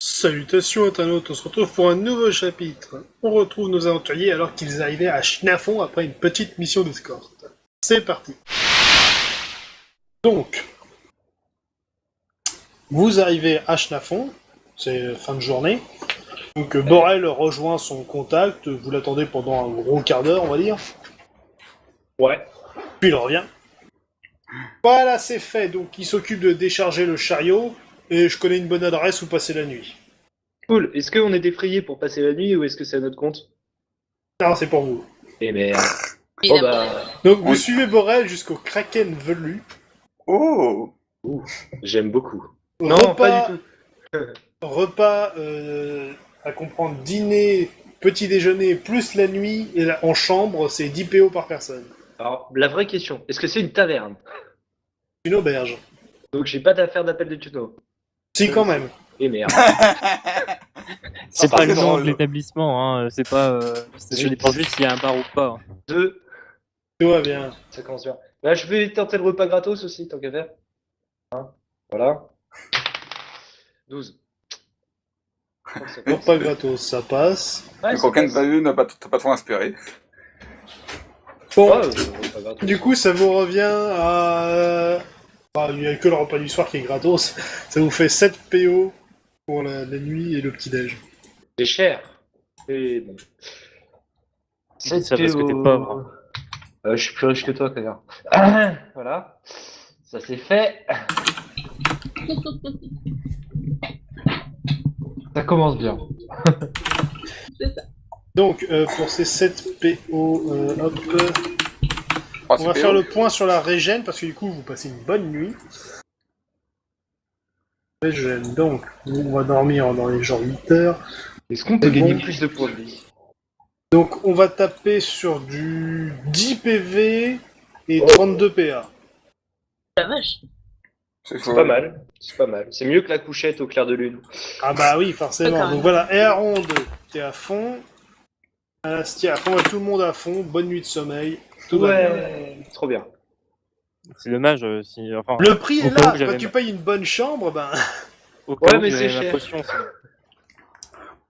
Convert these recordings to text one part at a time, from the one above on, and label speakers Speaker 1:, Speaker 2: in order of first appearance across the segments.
Speaker 1: Salutations internautes, on se retrouve pour un nouveau chapitre. On retrouve nos aventuriers alors qu'ils arrivaient à Schnafon après une petite mission d'escorte. C'est parti. Donc, vous arrivez à Schnafon, c'est fin de journée. Donc Borel rejoint son contact, vous l'attendez pendant un gros quart d'heure, on va dire.
Speaker 2: Ouais.
Speaker 1: Puis il revient. Voilà, c'est fait, donc il s'occupe de décharger le chariot, et je connais une bonne adresse où passer la nuit.
Speaker 2: Cool. Est-ce qu'on est défrayé pour passer la nuit ou est-ce que c'est à notre compte?
Speaker 1: Non, c'est pour vous.
Speaker 2: Eh merde. Oh bah.
Speaker 1: Donc vous suivez Borel jusqu'au Kraken velu.
Speaker 3: Oh!
Speaker 2: J'aime beaucoup.
Speaker 1: Repas,
Speaker 2: Non, pas du tout.
Speaker 1: Repas, à comprendre dîner, petit déjeuner, plus la nuit, et en chambre, c'est 10 PO par personne.
Speaker 2: Alors, la vraie question, est-ce que c'est une taverne?
Speaker 1: Une auberge.
Speaker 2: Donc j'ai pas d'affaire d'appel de tuto.
Speaker 1: Si, quand même.
Speaker 2: Eh merde.
Speaker 4: C'est
Speaker 3: Ah,
Speaker 4: pas
Speaker 3: c'est
Speaker 4: le nom
Speaker 3: drôle.
Speaker 4: de l'établissement, hein. C'est pas. Ça dépend juste s'il y a un bar ou pas.
Speaker 2: Deux.
Speaker 1: Tout va bien.
Speaker 2: Ça commence bien. Là, je vais tenter le repas gratos aussi, tant qu'à faire. Hein, voilà. 12.
Speaker 1: Repas gratos, ça passe.
Speaker 2: Ouais,
Speaker 3: Le
Speaker 2: ça
Speaker 3: coquin de
Speaker 2: passe.
Speaker 3: Valu n'a pas trop inspiré.
Speaker 1: Bon,
Speaker 2: Repas gratos.
Speaker 1: du coup, ça vous revient à... Enfin, il n'y a que le repas du soir qui est gratos. Ça vous fait 7 PO pour la nuit et le petit-déj.
Speaker 2: C'est cher. Et bon.
Speaker 4: C'est ça parce que t'es pauvre.
Speaker 2: Je suis plus riche que toi, connard. Voilà. Ça c'est fait. Ça commence bien.
Speaker 1: Donc, pour ces 7 PO, hop...
Speaker 3: Oh,
Speaker 1: On va faire le point sur la régène, parce que du coup, vous passez une bonne nuit. Régène, donc, on va dormir dans les genre 8 heures.
Speaker 2: Est-ce qu'on peut
Speaker 1: C'est
Speaker 2: gagner
Speaker 1: bon.
Speaker 2: plus de points de vie?
Speaker 1: Donc, on va taper sur du 10 PV et
Speaker 2: Oh.
Speaker 1: 32 PA.
Speaker 5: La vache.
Speaker 3: C'est
Speaker 2: C'est pas mal. C'est pas mal. C'est mieux que la couchette au clair de lune.
Speaker 1: Ah bah oui, forcément.
Speaker 5: D'accord.
Speaker 1: Donc voilà, et à Ronde, t'es à fond. Alastia à fond, et tout le monde à fond. Bonne nuit de sommeil. Tout va bien.
Speaker 2: Ouais. Trop bien.
Speaker 4: C'est dommage si. Enfin,
Speaker 1: Le prix
Speaker 4: Au
Speaker 1: est
Speaker 4: cas où
Speaker 1: là.
Speaker 4: j'avais
Speaker 1: Quand tu
Speaker 4: ma-
Speaker 1: payes une bonne chambre, ben...
Speaker 4: au cas
Speaker 2: Ouais,
Speaker 4: où
Speaker 2: mais
Speaker 4: j'avais
Speaker 2: c'est
Speaker 4: ma
Speaker 2: cher.
Speaker 4: potion, sinon.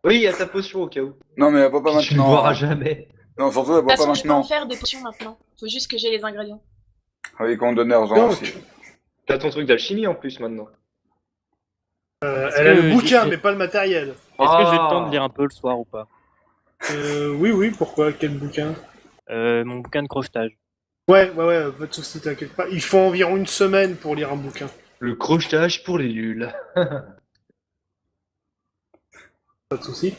Speaker 2: Oui, il y a ta potion au cas où.
Speaker 3: Non, mais elle boit pas
Speaker 2: Tu ne
Speaker 3: maintenant.
Speaker 2: boiras jamais.
Speaker 3: Non, surtout, elle
Speaker 5: De
Speaker 3: boit
Speaker 5: toute
Speaker 3: pas
Speaker 5: façon, je peux en
Speaker 3: maintenant.
Speaker 5: faire des potions maintenant. Faut juste que j'ai les ingrédients.
Speaker 3: Avec qu'on donnait argent
Speaker 1: Donc,
Speaker 3: aussi.
Speaker 2: T'as ton truc d'alchimie en plus maintenant.
Speaker 1: elle a le
Speaker 4: que
Speaker 1: bouquin,
Speaker 4: j'ai-
Speaker 1: mais pas le matériel.
Speaker 4: Est-ce que j'ai le
Speaker 2: Ah.
Speaker 4: temps de lire un peu le soir ou pas?
Speaker 1: Oui, pourquoi? Quel bouquin?
Speaker 4: Mon bouquin de crochetage.
Speaker 1: Ouais, pas de soucis, t'inquiète pas. Il faut environ une semaine pour lire un bouquin.
Speaker 2: Le crochetage pour les nuls.
Speaker 1: Pas de soucis.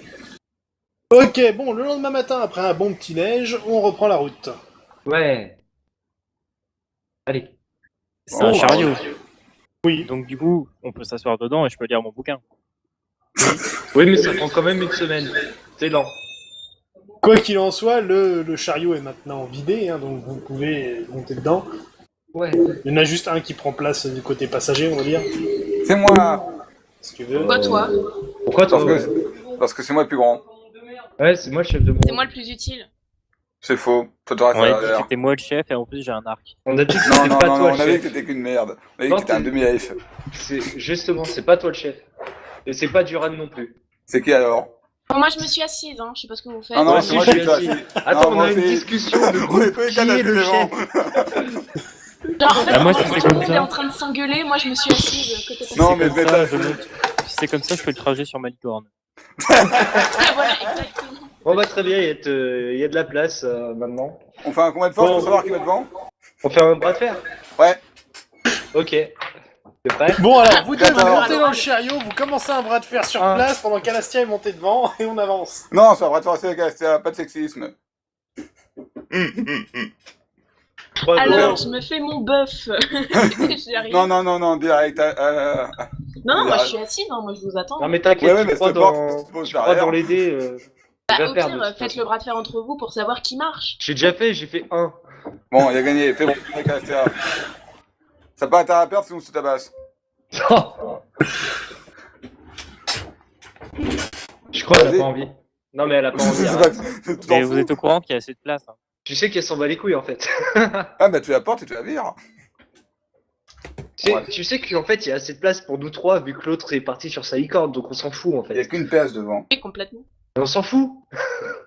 Speaker 1: Ok, bon, le lendemain matin, après un bon petit neige, on reprend la route.
Speaker 2: Ouais. Allez.
Speaker 4: C'est un
Speaker 3: Oh,
Speaker 4: chariot.
Speaker 1: Oui.
Speaker 4: Donc du coup, on peut s'asseoir dedans et je peux lire mon bouquin.
Speaker 2: Oui, mais ça prend quand même une semaine. C'est lent.
Speaker 1: Quoi qu'il en soit, le chariot est maintenant vidé, hein, donc vous pouvez monter dedans.
Speaker 2: Ouais.
Speaker 1: Il y en a juste un qui prend place du côté passager, on va dire,
Speaker 3: C'est moi!
Speaker 1: si tu veux.
Speaker 5: Pourquoi toi?
Speaker 2: Pourquoi toi?
Speaker 3: Parce que c'est moi le plus grand.
Speaker 2: Ouais, c'est moi le chef de
Speaker 5: C'est
Speaker 2: mon.
Speaker 5: moi le plus utile.
Speaker 3: C'est faux. Toi, t'aurais
Speaker 4: On
Speaker 3: ça
Speaker 4: a dit que
Speaker 3: derrière.
Speaker 4: c'était moi le chef et en plus j'ai un arc.
Speaker 2: On a dit que
Speaker 3: Non,
Speaker 2: c'était
Speaker 3: non,
Speaker 2: pas
Speaker 3: non,
Speaker 2: toi
Speaker 3: on
Speaker 2: le
Speaker 3: avait dit
Speaker 2: chef.
Speaker 3: que t'étais qu'une merde. On avait dit
Speaker 2: Non,
Speaker 3: que t'étais un
Speaker 2: t'es-
Speaker 3: demi-elfe.
Speaker 2: C'est justement, c'est pas toi le chef. Et c'est pas Duran non plus.
Speaker 3: C'est qui alors?
Speaker 5: Bon, moi, je me suis assise, hein. Je sais pas ce que vous faites.
Speaker 3: Ah non,
Speaker 2: Moi
Speaker 3: c'est
Speaker 2: aussi,
Speaker 3: moi
Speaker 2: je
Speaker 3: qui
Speaker 2: suis
Speaker 3: suis
Speaker 2: assis.
Speaker 3: assis.
Speaker 2: Attends,
Speaker 3: Non,
Speaker 2: on a
Speaker 3: moi
Speaker 2: une
Speaker 3: aussi.
Speaker 2: discussion de
Speaker 3: On est
Speaker 2: groupe.
Speaker 3: pas
Speaker 2: Qui est le
Speaker 3: devant.
Speaker 2: chef?
Speaker 5: Genre, en fait,
Speaker 4: Bah, moi,
Speaker 5: pendant
Speaker 4: si
Speaker 5: que
Speaker 4: c'est
Speaker 5: tout le
Speaker 4: comme
Speaker 5: monde
Speaker 4: ça.
Speaker 5: est en train de s'engueuler, moi, je me suis assise côté passager.
Speaker 3: Non, mais
Speaker 4: Comme ça,
Speaker 3: bêta,
Speaker 4: je monte. Si c'est comme ça, je fais le trajet sur ma licorne.
Speaker 5: Ah, voilà, exactement.
Speaker 2: Bon bah très bien, il y a de la place maintenant.
Speaker 3: on fait un combat de force
Speaker 2: Bon.
Speaker 3: pour savoir qui va devant?
Speaker 2: On fait un bras de fer?
Speaker 3: Ouais.
Speaker 2: Ok. T'es prêt?
Speaker 1: Bon, alors, vous deux, vous
Speaker 3: D'accord.
Speaker 1: montez dans le chariot, vous commencez un bras de fer sur
Speaker 2: Ah.
Speaker 1: place pendant qu'Alastia est monté devant, et on avance.
Speaker 3: Non, c'est un bras de force avec Alastia, pas de sexisme.
Speaker 2: 3, 2,
Speaker 5: Alors, je me fais mon bœuf. J'y arrive.
Speaker 3: Non, direct.
Speaker 5: Non, moi, je suis assise, hein. Moi, je vous attends.
Speaker 2: Non mais t'inquiète,
Speaker 3: Ouais,
Speaker 2: tu
Speaker 3: mais
Speaker 2: crois
Speaker 3: cette porte,
Speaker 2: dans...
Speaker 3: tu poses
Speaker 2: tu crois
Speaker 3: derrière.
Speaker 2: dans les dés,
Speaker 5: Bah,
Speaker 2: tu vas
Speaker 5: au
Speaker 2: perdre. de
Speaker 5: pire,
Speaker 2: toute
Speaker 5: faites
Speaker 2: façon.
Speaker 5: le bras de fer entre vous pour savoir qui marche.
Speaker 2: J'ai déjà fait, j'ai fait 1.
Speaker 3: Bon, il a gagné, fais bon avec Alastia. Ça n'a pas intérêt à perdre sinon c'est ta basse.
Speaker 2: Je crois qu'elle a
Speaker 3: Vas-y.
Speaker 2: pas envie. Non mais elle a pas envie.
Speaker 3: C'est
Speaker 2: arrête.
Speaker 3: pas- tu t'en
Speaker 4: Et vous
Speaker 3: fous.
Speaker 4: êtes au courant qu'il y a assez de place. Hein.
Speaker 2: Tu sais qu'elle s'en bat les couilles en fait.
Speaker 3: Ah bah tu la portes et tu la vires. Ouais.
Speaker 2: Tu sais qu'en fait, il y a assez de place pour nous trois, vu que l'autre est parti sur sa licorne, donc on s'en fout en
Speaker 3: Il y a
Speaker 2: fait.
Speaker 3: qu'une place devant.
Speaker 5: Oui, complètement.
Speaker 2: On s'en fout.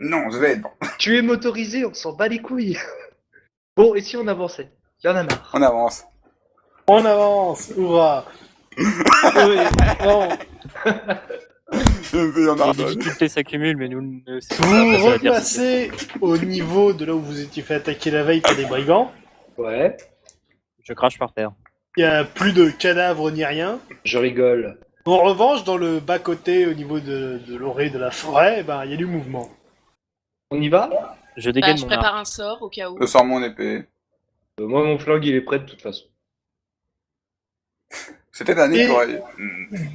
Speaker 3: Non, je vais être devant.
Speaker 2: Tu es motorisé, on s'en bat les couilles. Bon, et si on avançait? Il y en a marre.
Speaker 3: On avance.
Speaker 1: On avance, hurrah. Oui, non.
Speaker 3: Il y en a
Speaker 4: Les difficultés s'accumulent, mais nous ne savons
Speaker 1: Vous
Speaker 4: pas passer à la
Speaker 1: replacez au niveau de là où vous étiez fait attaquer la veille par des brigands.
Speaker 2: Ouais,
Speaker 4: Je crache par terre.
Speaker 1: Il n'y a plus de cadavres ni rien.
Speaker 2: je rigole.
Speaker 1: En revanche, dans le bas-côté, au niveau de l'orée de la forêt, ben, il y a du mouvement.
Speaker 2: On y va?
Speaker 4: Je
Speaker 5: Bah,
Speaker 4: dégaine
Speaker 5: je
Speaker 4: mon
Speaker 5: prépare
Speaker 4: arc.
Speaker 5: un sort au cas où.
Speaker 3: Je sors mon épée.
Speaker 2: Moi, mon flingue, il est prêt de toute façon.
Speaker 3: C'était un
Speaker 1: Et-
Speaker 3: écureuil.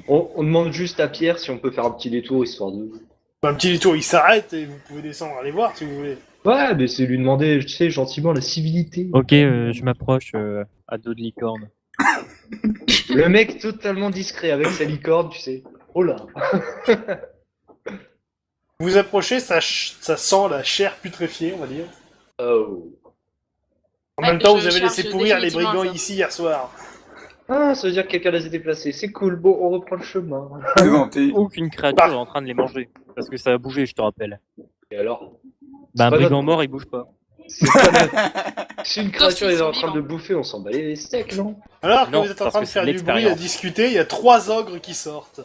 Speaker 2: On demande juste à Pierre si on peut faire un petit détour, histoire de...
Speaker 1: Un petit détour, il s'arrête et vous pouvez descendre aller voir si vous voulez.
Speaker 2: Ouais, mais c'est lui demander, tu sais, gentiment, la civilité.
Speaker 4: Ok, je m'approche à dos de licorne.
Speaker 2: Le mec totalement discret avec sa licorne, tu sais. Oh là.
Speaker 1: Vous approchez, ça sent la chair putréfiée, on va dire.
Speaker 2: Oh.
Speaker 1: En
Speaker 5: Ouais,
Speaker 1: même temps,
Speaker 5: je
Speaker 1: vous avez laissé
Speaker 5: charge
Speaker 1: pourrir les
Speaker 5: définitivement
Speaker 1: brigands
Speaker 5: ça.
Speaker 1: ici hier soir.
Speaker 2: Ah, ça veut dire que quelqu'un les a déplacés. C'est cool. Bon, on reprend le chemin.
Speaker 3: C'est gentil.
Speaker 4: Aucune créature est en train de les manger. Parce que ça a bougé, je te rappelle.
Speaker 2: Et alors?
Speaker 4: Bah, un
Speaker 2: pas
Speaker 4: brigand
Speaker 2: notre-
Speaker 4: mort, il bouge pas.
Speaker 2: C'est pas notre- Si une créature
Speaker 5: s'ils
Speaker 2: est
Speaker 5: sont
Speaker 2: en train de
Speaker 5: vivants.
Speaker 2: bouffer, on s'en bat les steaks, non?
Speaker 1: Alors que
Speaker 4: Non,
Speaker 1: vous êtes en
Speaker 4: parce
Speaker 1: train de
Speaker 4: que
Speaker 1: faire
Speaker 4: c'est
Speaker 1: du bruit, à
Speaker 4: l'expérience.
Speaker 1: discuter, il y a 3 ogres qui sortent.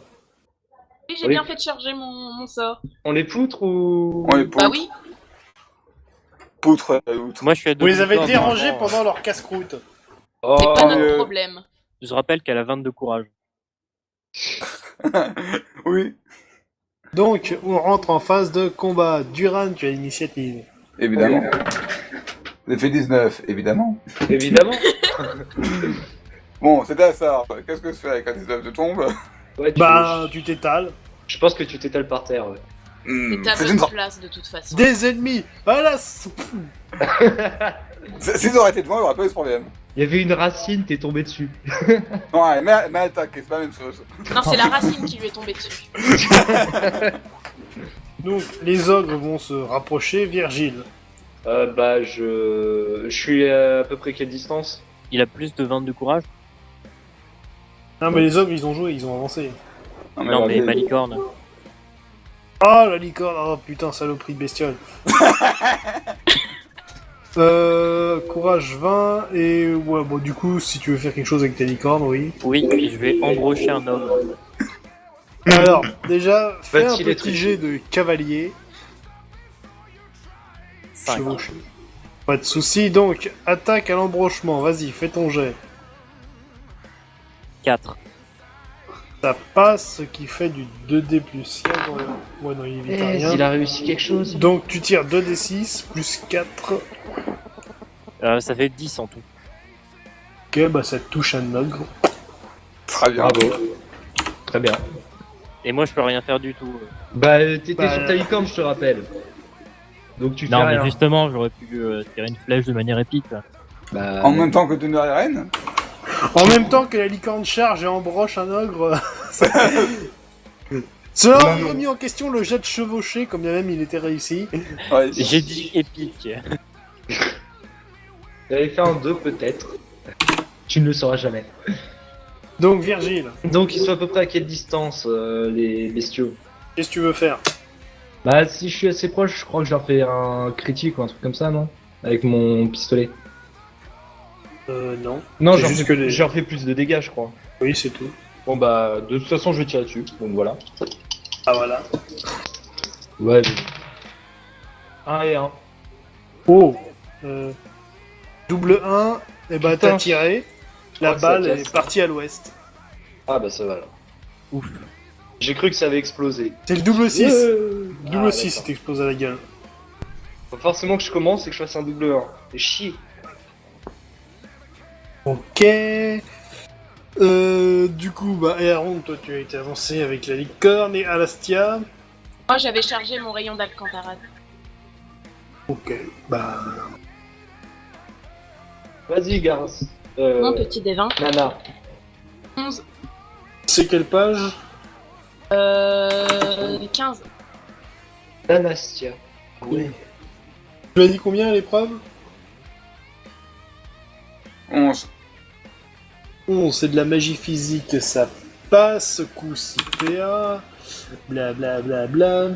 Speaker 5: Oui, j'ai
Speaker 2: Oui.
Speaker 5: bien fait de charger mon sort.
Speaker 2: On les poutre ou...
Speaker 3: On les
Speaker 5: Bah
Speaker 3: poutre.
Speaker 5: oui.
Speaker 3: Poutre, outre.
Speaker 4: Moi, je suis à dos
Speaker 1: Vous
Speaker 4: de
Speaker 1: les avez
Speaker 4: licorne,
Speaker 1: dérangés
Speaker 4: normalement.
Speaker 1: pendant leur casse-croûte.
Speaker 2: Oh,
Speaker 5: C'est pas
Speaker 3: tant
Speaker 5: notre
Speaker 3: mieux.
Speaker 5: problème.
Speaker 4: Je rappelle qu'elle a 22 courage.
Speaker 3: Oui,
Speaker 1: Donc, on rentre en phase de combat. Duran, tu as l'initiative.
Speaker 3: évidemment. J'ai fait 19, évidemment.
Speaker 2: évidemment.
Speaker 3: Bon, c'était ça. Qu'est-ce que je fais avec un 19 de tombe?
Speaker 2: Ouais,
Speaker 1: Bah, tu t'étales.
Speaker 2: Je pense que tu t'étales par terre, ouais.
Speaker 5: C'est ta
Speaker 3: C'est
Speaker 5: bonne
Speaker 3: une sorte.
Speaker 5: place de toute façon.
Speaker 1: Des ennemis. Voilà.
Speaker 3: S'ils auraient été devant, il n'y aurait pas eu ce problème.
Speaker 2: Il y avait une racine, t'es tombé dessus.
Speaker 3: Non, ouais, mais attaque, c'est pas la même chose.
Speaker 5: Non, c'est la racine qui lui est tombée dessus.
Speaker 1: Donc, les ogres vont se rapprocher. Virgile.
Speaker 2: Bah, je suis à peu près quelle distance?
Speaker 4: Il a plus de 22 courage.
Speaker 1: Non, mais les ogres, ils ont joué, ils ont avancé.
Speaker 4: Non, mais
Speaker 3: regardez.
Speaker 4: ma licorne.
Speaker 1: Oh, la licorne. Oh, putain, saloperie de bestiole. Courage 20. Et ouais, bon, du coup, si tu veux faire quelque chose avec ta licorne, oui.
Speaker 4: Oui, je vais embrocher un ogre.
Speaker 1: Alors, déjà, fais un
Speaker 2: Va-t-il être
Speaker 1: petit jet de cavalier.
Speaker 4: 5.
Speaker 1: Chevauché. Pas de soucis, donc, attaque à l'embrochement. Vas-y, fais ton jet.
Speaker 4: 4.
Speaker 1: Ça passe, ce qui fait du 2D plus 4. Ouais, non, il évite rien.
Speaker 2: Il a réussi quelque chose.
Speaker 1: Donc, tu tires 2D6 plus 4.
Speaker 4: Ça fait 10 en tout.
Speaker 1: Ok, bah ça touche un ogre.
Speaker 3: Très bien.
Speaker 2: Bravo. Très bien.
Speaker 4: Et moi, je peux rien faire du tout.
Speaker 2: Bah, t'étais
Speaker 1: Bah,
Speaker 2: sur ta licorne, je te rappelle. Donc tu fais
Speaker 4: Non, mais
Speaker 2: rien.
Speaker 4: justement, j'aurais pu tirer une flèche de manière épique. Là.
Speaker 2: Bah,
Speaker 3: En même temps que Tonnerre et Reine.
Speaker 1: En même temps que la licorne charge et embroche un ogre. Cela aurait remis en question le jet de chevauché, comme bien même il était réussi.
Speaker 3: Ouais.
Speaker 4: J'ai dit épique.
Speaker 2: j'avais fait un 2 peut-être. Tu ne le sauras jamais.
Speaker 1: Donc, Virgile,
Speaker 2: Donc ils sont à peu près à quelle distance les bestiaux?
Speaker 1: qu'est-ce que tu veux faire?
Speaker 2: Bah si je suis assez proche, je crois que je leur fais un critique ou un truc comme ça, non? Avec mon pistolet.
Speaker 1: Non.
Speaker 2: Non,
Speaker 1: C'est
Speaker 2: je leur
Speaker 1: juste
Speaker 2: fais,
Speaker 1: que les-
Speaker 2: je leur fais plus de dégâts, je crois.
Speaker 1: Oui, c'est tout.
Speaker 2: Bon bah, de toute façon, je vais tirer dessus. Donc voilà.
Speaker 1: Ah, voilà.
Speaker 2: Ouais. 1 et 1.
Speaker 1: Oh Double 1, et bah
Speaker 2: Putain.
Speaker 1: t'as tiré. La
Speaker 2: crois que ça
Speaker 1: balle
Speaker 2: casse.
Speaker 1: est partie à l'ouest.
Speaker 2: Ah bah ça va alors.
Speaker 4: Ouf.
Speaker 2: J'ai cru que ça avait explosé.
Speaker 1: C'est le double 6. Double
Speaker 2: Ah,
Speaker 1: 6
Speaker 2: d'accord.
Speaker 1: qui t'explose à la gueule.
Speaker 2: Faut forcément que je commence et que je fasse un double 1. C'est chier.
Speaker 1: Ok. Du coup, bah, Aaron, toi tu as été avancé avec la licorne et Alastia.
Speaker 5: Moi, j'avais chargé mon rayon d'Alcantarade.
Speaker 1: Ok, bah.
Speaker 2: Vas-y, Garce.
Speaker 5: Mon petit dévin.
Speaker 2: Nana.
Speaker 5: 11.
Speaker 1: C'est quelle page?
Speaker 5: 15.
Speaker 2: Nanastia. Ouais.
Speaker 1: Tu as dit combien à l'épreuve?
Speaker 3: 11.
Speaker 1: 11, c'est de la magie physique, ça passe. Coup 6 PA. Bla bla bla bla.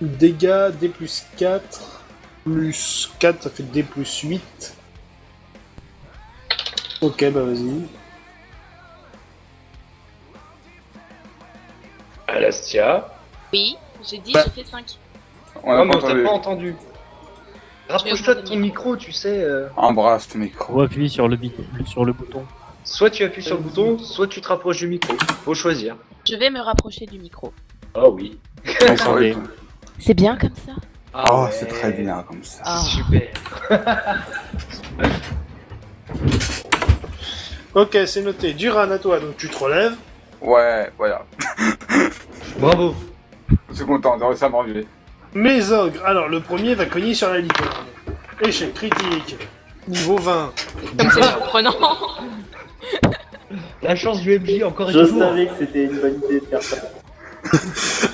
Speaker 1: Dégâts, D plus 4. Plus 4, ça fait D plus 8. Ok, bah vas-y.
Speaker 2: Alastia.
Speaker 5: Oui, j'ai dit,
Speaker 1: Bah.
Speaker 5: j'ai fait 5.
Speaker 3: On a
Speaker 2: Non, mais
Speaker 3: pas
Speaker 2: on t'a
Speaker 3: entendu.
Speaker 2: pas entendu. Rapproche-toi de ton micro, tu sais.
Speaker 3: Embrasse ton micro.
Speaker 4: Faut appuyer sur le bouton.
Speaker 2: Soit tu appuies sur le bouton, soit tu te rapproches du micro. Faut choisir.
Speaker 5: Je vais me rapprocher du micro.
Speaker 2: Oh oui.
Speaker 4: Attendez.
Speaker 5: C'est bien comme ça?
Speaker 3: Oh,
Speaker 2: ouais.
Speaker 3: c'est très bien comme ça.
Speaker 5: Ah.
Speaker 2: C'est super.
Speaker 1: Ok, c'est noté. Duran, à toi, donc tu te relèves.
Speaker 3: Ouais, voilà.
Speaker 2: Bravo.
Speaker 3: Je suis content, j'ai réussi à me relever.
Speaker 1: Mes ogres. Alors, le premier va cogner sur la licorne. Échec critique. Niveau 20.
Speaker 5: Comme c'est surprenant.
Speaker 2: La chance du MJ encore et
Speaker 6: Je
Speaker 2: toujours.
Speaker 6: savais que c'était une bonne idée de faire ça.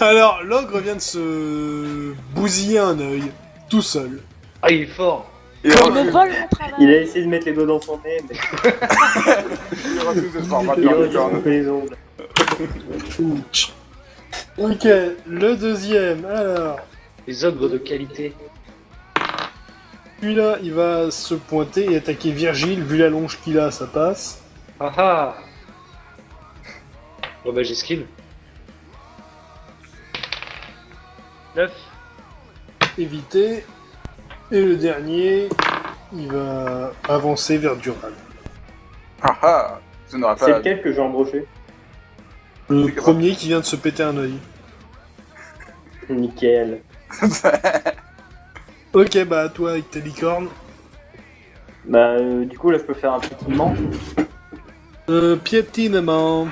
Speaker 1: Alors, l'ogre vient de se bousiller un œil, tout seul.
Speaker 2: Ah, il est fort.
Speaker 3: Il
Speaker 5: Il me
Speaker 3: refuse,
Speaker 5: vole mon travail.
Speaker 6: Il a essayé de mettre les doigts dans son nez, mais
Speaker 3: il refuse de se faire battre
Speaker 6: il
Speaker 3: par
Speaker 6: aurait
Speaker 3: le
Speaker 6: dû se
Speaker 3: corps.
Speaker 6: couper les ongles.
Speaker 1: Ok, le deuxième. Alors,
Speaker 2: Les ogres de qualité.
Speaker 1: celui-là, il va se pointer et attaquer Virgile. Vu la longe qu'il a, ça passe.
Speaker 2: Ah ah. Bon bah j'esquive. 9.
Speaker 1: Éviter. Et le dernier, il va avancer vers Duran.
Speaker 3: Ah ah, je n'aurais
Speaker 6: C'est
Speaker 3: pas.
Speaker 6: lequel que j'ai embroché?
Speaker 1: Le
Speaker 3: C'est
Speaker 1: premier qui vient de se péter un œil.
Speaker 6: Nickel.
Speaker 1: Ok, bah à toi avec ta licorne.
Speaker 6: Bah, du coup, là, je peux faire un piétinement.
Speaker 1: Piétinement.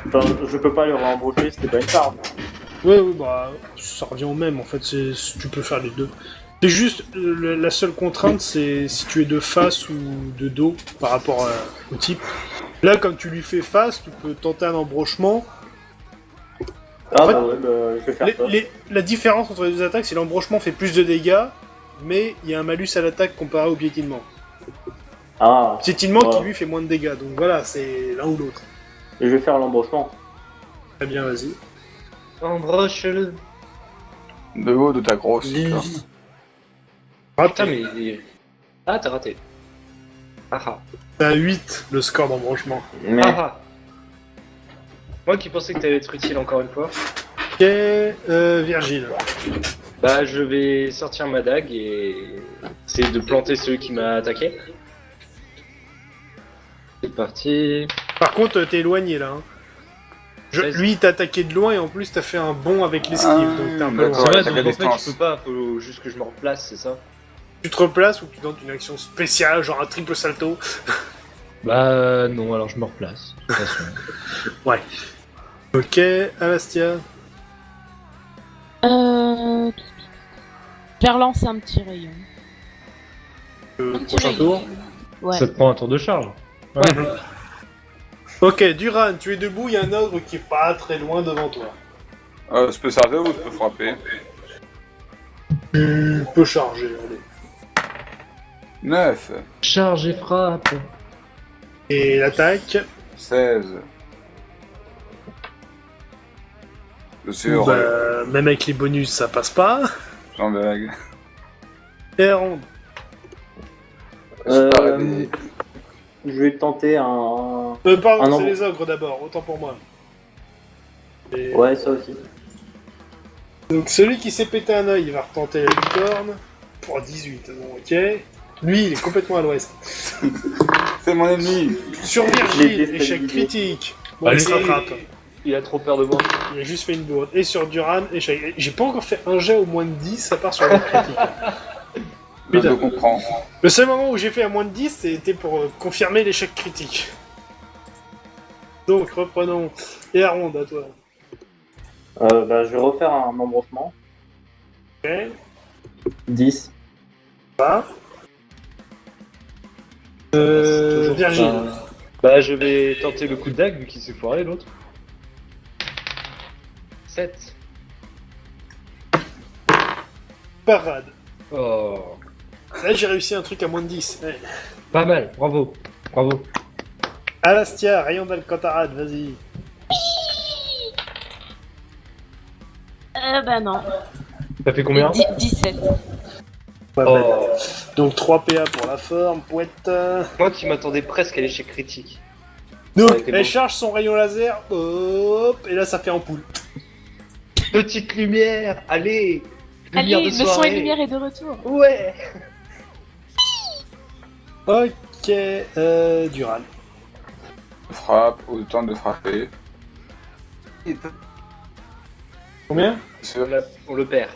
Speaker 6: Enfin, je peux pas le re-embrocher, c'était pas une charge.
Speaker 1: Ouais, ouais, bah ça revient au même en fait, tu peux faire les deux. C'est juste, la seule contrainte c'est si tu es de face ou de dos par rapport au type. Là, comme tu lui fais face, tu peux tenter un embrochement.
Speaker 6: Ah,
Speaker 1: En fait,
Speaker 6: bah ouais, bah, je vais faire ça.
Speaker 1: La différence entre les deux attaques, c'est l'embrochement fait plus de dégâts, mais il y a un malus à l'attaque comparé au piétinement.
Speaker 6: Ah,
Speaker 1: Piétinement
Speaker 6: Voilà.
Speaker 1: qui lui fait moins de dégâts, donc voilà, c'est l'un ou l'autre.
Speaker 6: et je vais faire l'embrochement.
Speaker 1: Très bien, vas-y.
Speaker 2: Embroche-le.
Speaker 3: De haut de ta grosse.
Speaker 2: Putain
Speaker 1: Raté.
Speaker 2: mais il est... Ah t'as raté. Ah ah.
Speaker 1: T'as 8 le score d'embrochement.
Speaker 6: Mais
Speaker 2: Ah ah. Moi qui pensais que t'allais être utile encore une fois.
Speaker 1: Ok, Virgile.
Speaker 2: Bah je vais sortir ma dague et essayer de planter celui qui m'a attaqué. C'est parti.
Speaker 1: Par contre, t'es éloigné là. Hein.
Speaker 2: 16.
Speaker 1: Lui, il t'a attaqué de loin et en plus, t'as fait un bond avec l'esquive,
Speaker 3: Ah,
Speaker 1: donc t'es un peu
Speaker 3: d'accord.
Speaker 1: loin.
Speaker 2: C'est vrai,
Speaker 3: t'as
Speaker 2: donc
Speaker 3: la
Speaker 2: en fait
Speaker 3: distance.
Speaker 2: je peux pas, faut juste que je me replace, c'est ça?
Speaker 1: Tu te replaces ou tu tentes une action spéciale, genre un triple salto.
Speaker 2: Bah non, alors je me replace. De toute façon.
Speaker 1: Ok, Alastia.
Speaker 5: Je vais relancer un petit rayon. Un petit
Speaker 1: Prochain
Speaker 5: rayon.
Speaker 1: tour.
Speaker 5: Ouais.
Speaker 2: Ça te prend un tour de charge.
Speaker 1: Ok, Duran, tu es debout, il y a un ogre qui est pas très loin devant toi.
Speaker 3: Je peux servir ou je peux frapper?
Speaker 1: Tu peux charger, allez.
Speaker 3: 9,
Speaker 2: Charge et frappe.
Speaker 1: Et l'attaque,
Speaker 3: 16. Je suis heureux.
Speaker 1: bah, même avec les bonus, ça passe pas.
Speaker 3: J'en blague.
Speaker 1: Et la ronde.
Speaker 6: je vais tenter un...
Speaker 1: Pardon,
Speaker 6: Ah non.
Speaker 1: c'est les ogres d'abord, autant pour moi. Et-
Speaker 6: Ouais, ça aussi.
Speaker 1: Donc celui qui s'est pété un œil, il va retenter la licorne. Pour 18, bon, ok. Lui, il est complètement à l'ouest.
Speaker 3: C'est mon ennemi.
Speaker 1: Sur
Speaker 6: Je l'ai
Speaker 1: Virgile,
Speaker 6: déstabilisé.
Speaker 1: échec critique. Bon,
Speaker 2: Allez.
Speaker 1: il se rattrape.
Speaker 2: Il a trop peur de moi.
Speaker 1: Il a juste fait une bourde. Et sur Duran, échec. J'ai pas encore fait un jet au moins de 10, ça part sur le critique.
Speaker 3: Je
Speaker 1: Putain.
Speaker 3: le comprends.
Speaker 1: Le seul moment où j'ai fait à moins de 10, c'était pour confirmer l'échec critique. Donc, reprenons. Et Aronde, à toi.
Speaker 6: Bah, je vais refaire un embrochement.
Speaker 1: Ok.
Speaker 6: 10.
Speaker 1: Virgile.
Speaker 2: Bah je vais tenter le coup de dague vu qu'il s'est foiré l'autre. 7.
Speaker 1: Parade.
Speaker 2: Oh.
Speaker 1: Là, j'ai réussi un truc à moins de 10. Ouais.
Speaker 2: Pas mal, bravo. Bravo.
Speaker 1: Alastia, rayon d'Alcantarade, vas-y.
Speaker 5: Bah non.
Speaker 2: Ça fait combien?
Speaker 5: 17.
Speaker 1: Ouais,
Speaker 2: Oh.
Speaker 1: bah, donc 3 PA pour la forme, Pouette.
Speaker 2: Moi qui m'attendais presque à l'échec critique.
Speaker 1: Donc,
Speaker 2: Ouais, c'est
Speaker 1: elle
Speaker 2: bon.
Speaker 1: charge son rayon laser, hop, et là ça fait ampoule.
Speaker 2: Petite lumière, allez. Lumière
Speaker 5: Allez,
Speaker 2: de
Speaker 5: le son
Speaker 2: soirée.
Speaker 5: et lumière est de retour.
Speaker 2: Ouais.
Speaker 1: Ok, Duran.
Speaker 3: Frappe, autant de frapper.
Speaker 1: Combien?
Speaker 2: On le perd.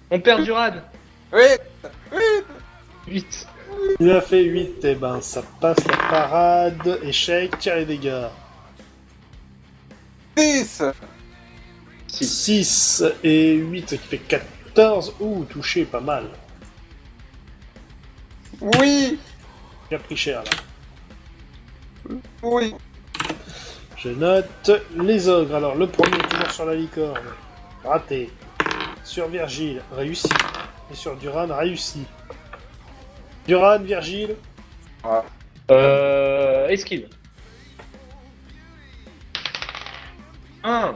Speaker 2: On perd Duran.
Speaker 3: Oui.
Speaker 2: 8.
Speaker 1: Il a fait 8, et ben ça passe la parade, échec, tire les dégâts.
Speaker 3: 10.
Speaker 1: 6 et 8 qui fait 14, ouh, touché, pas mal.
Speaker 3: Oui.
Speaker 1: Il a pris cher là.
Speaker 3: Oui.
Speaker 1: Je note les ogres. Alors, le premier, toujours sur la licorne. Raté. Sur Virgile, réussi. Et sur Duran, réussi. Duran, Virgile.
Speaker 2: Esquive. 1.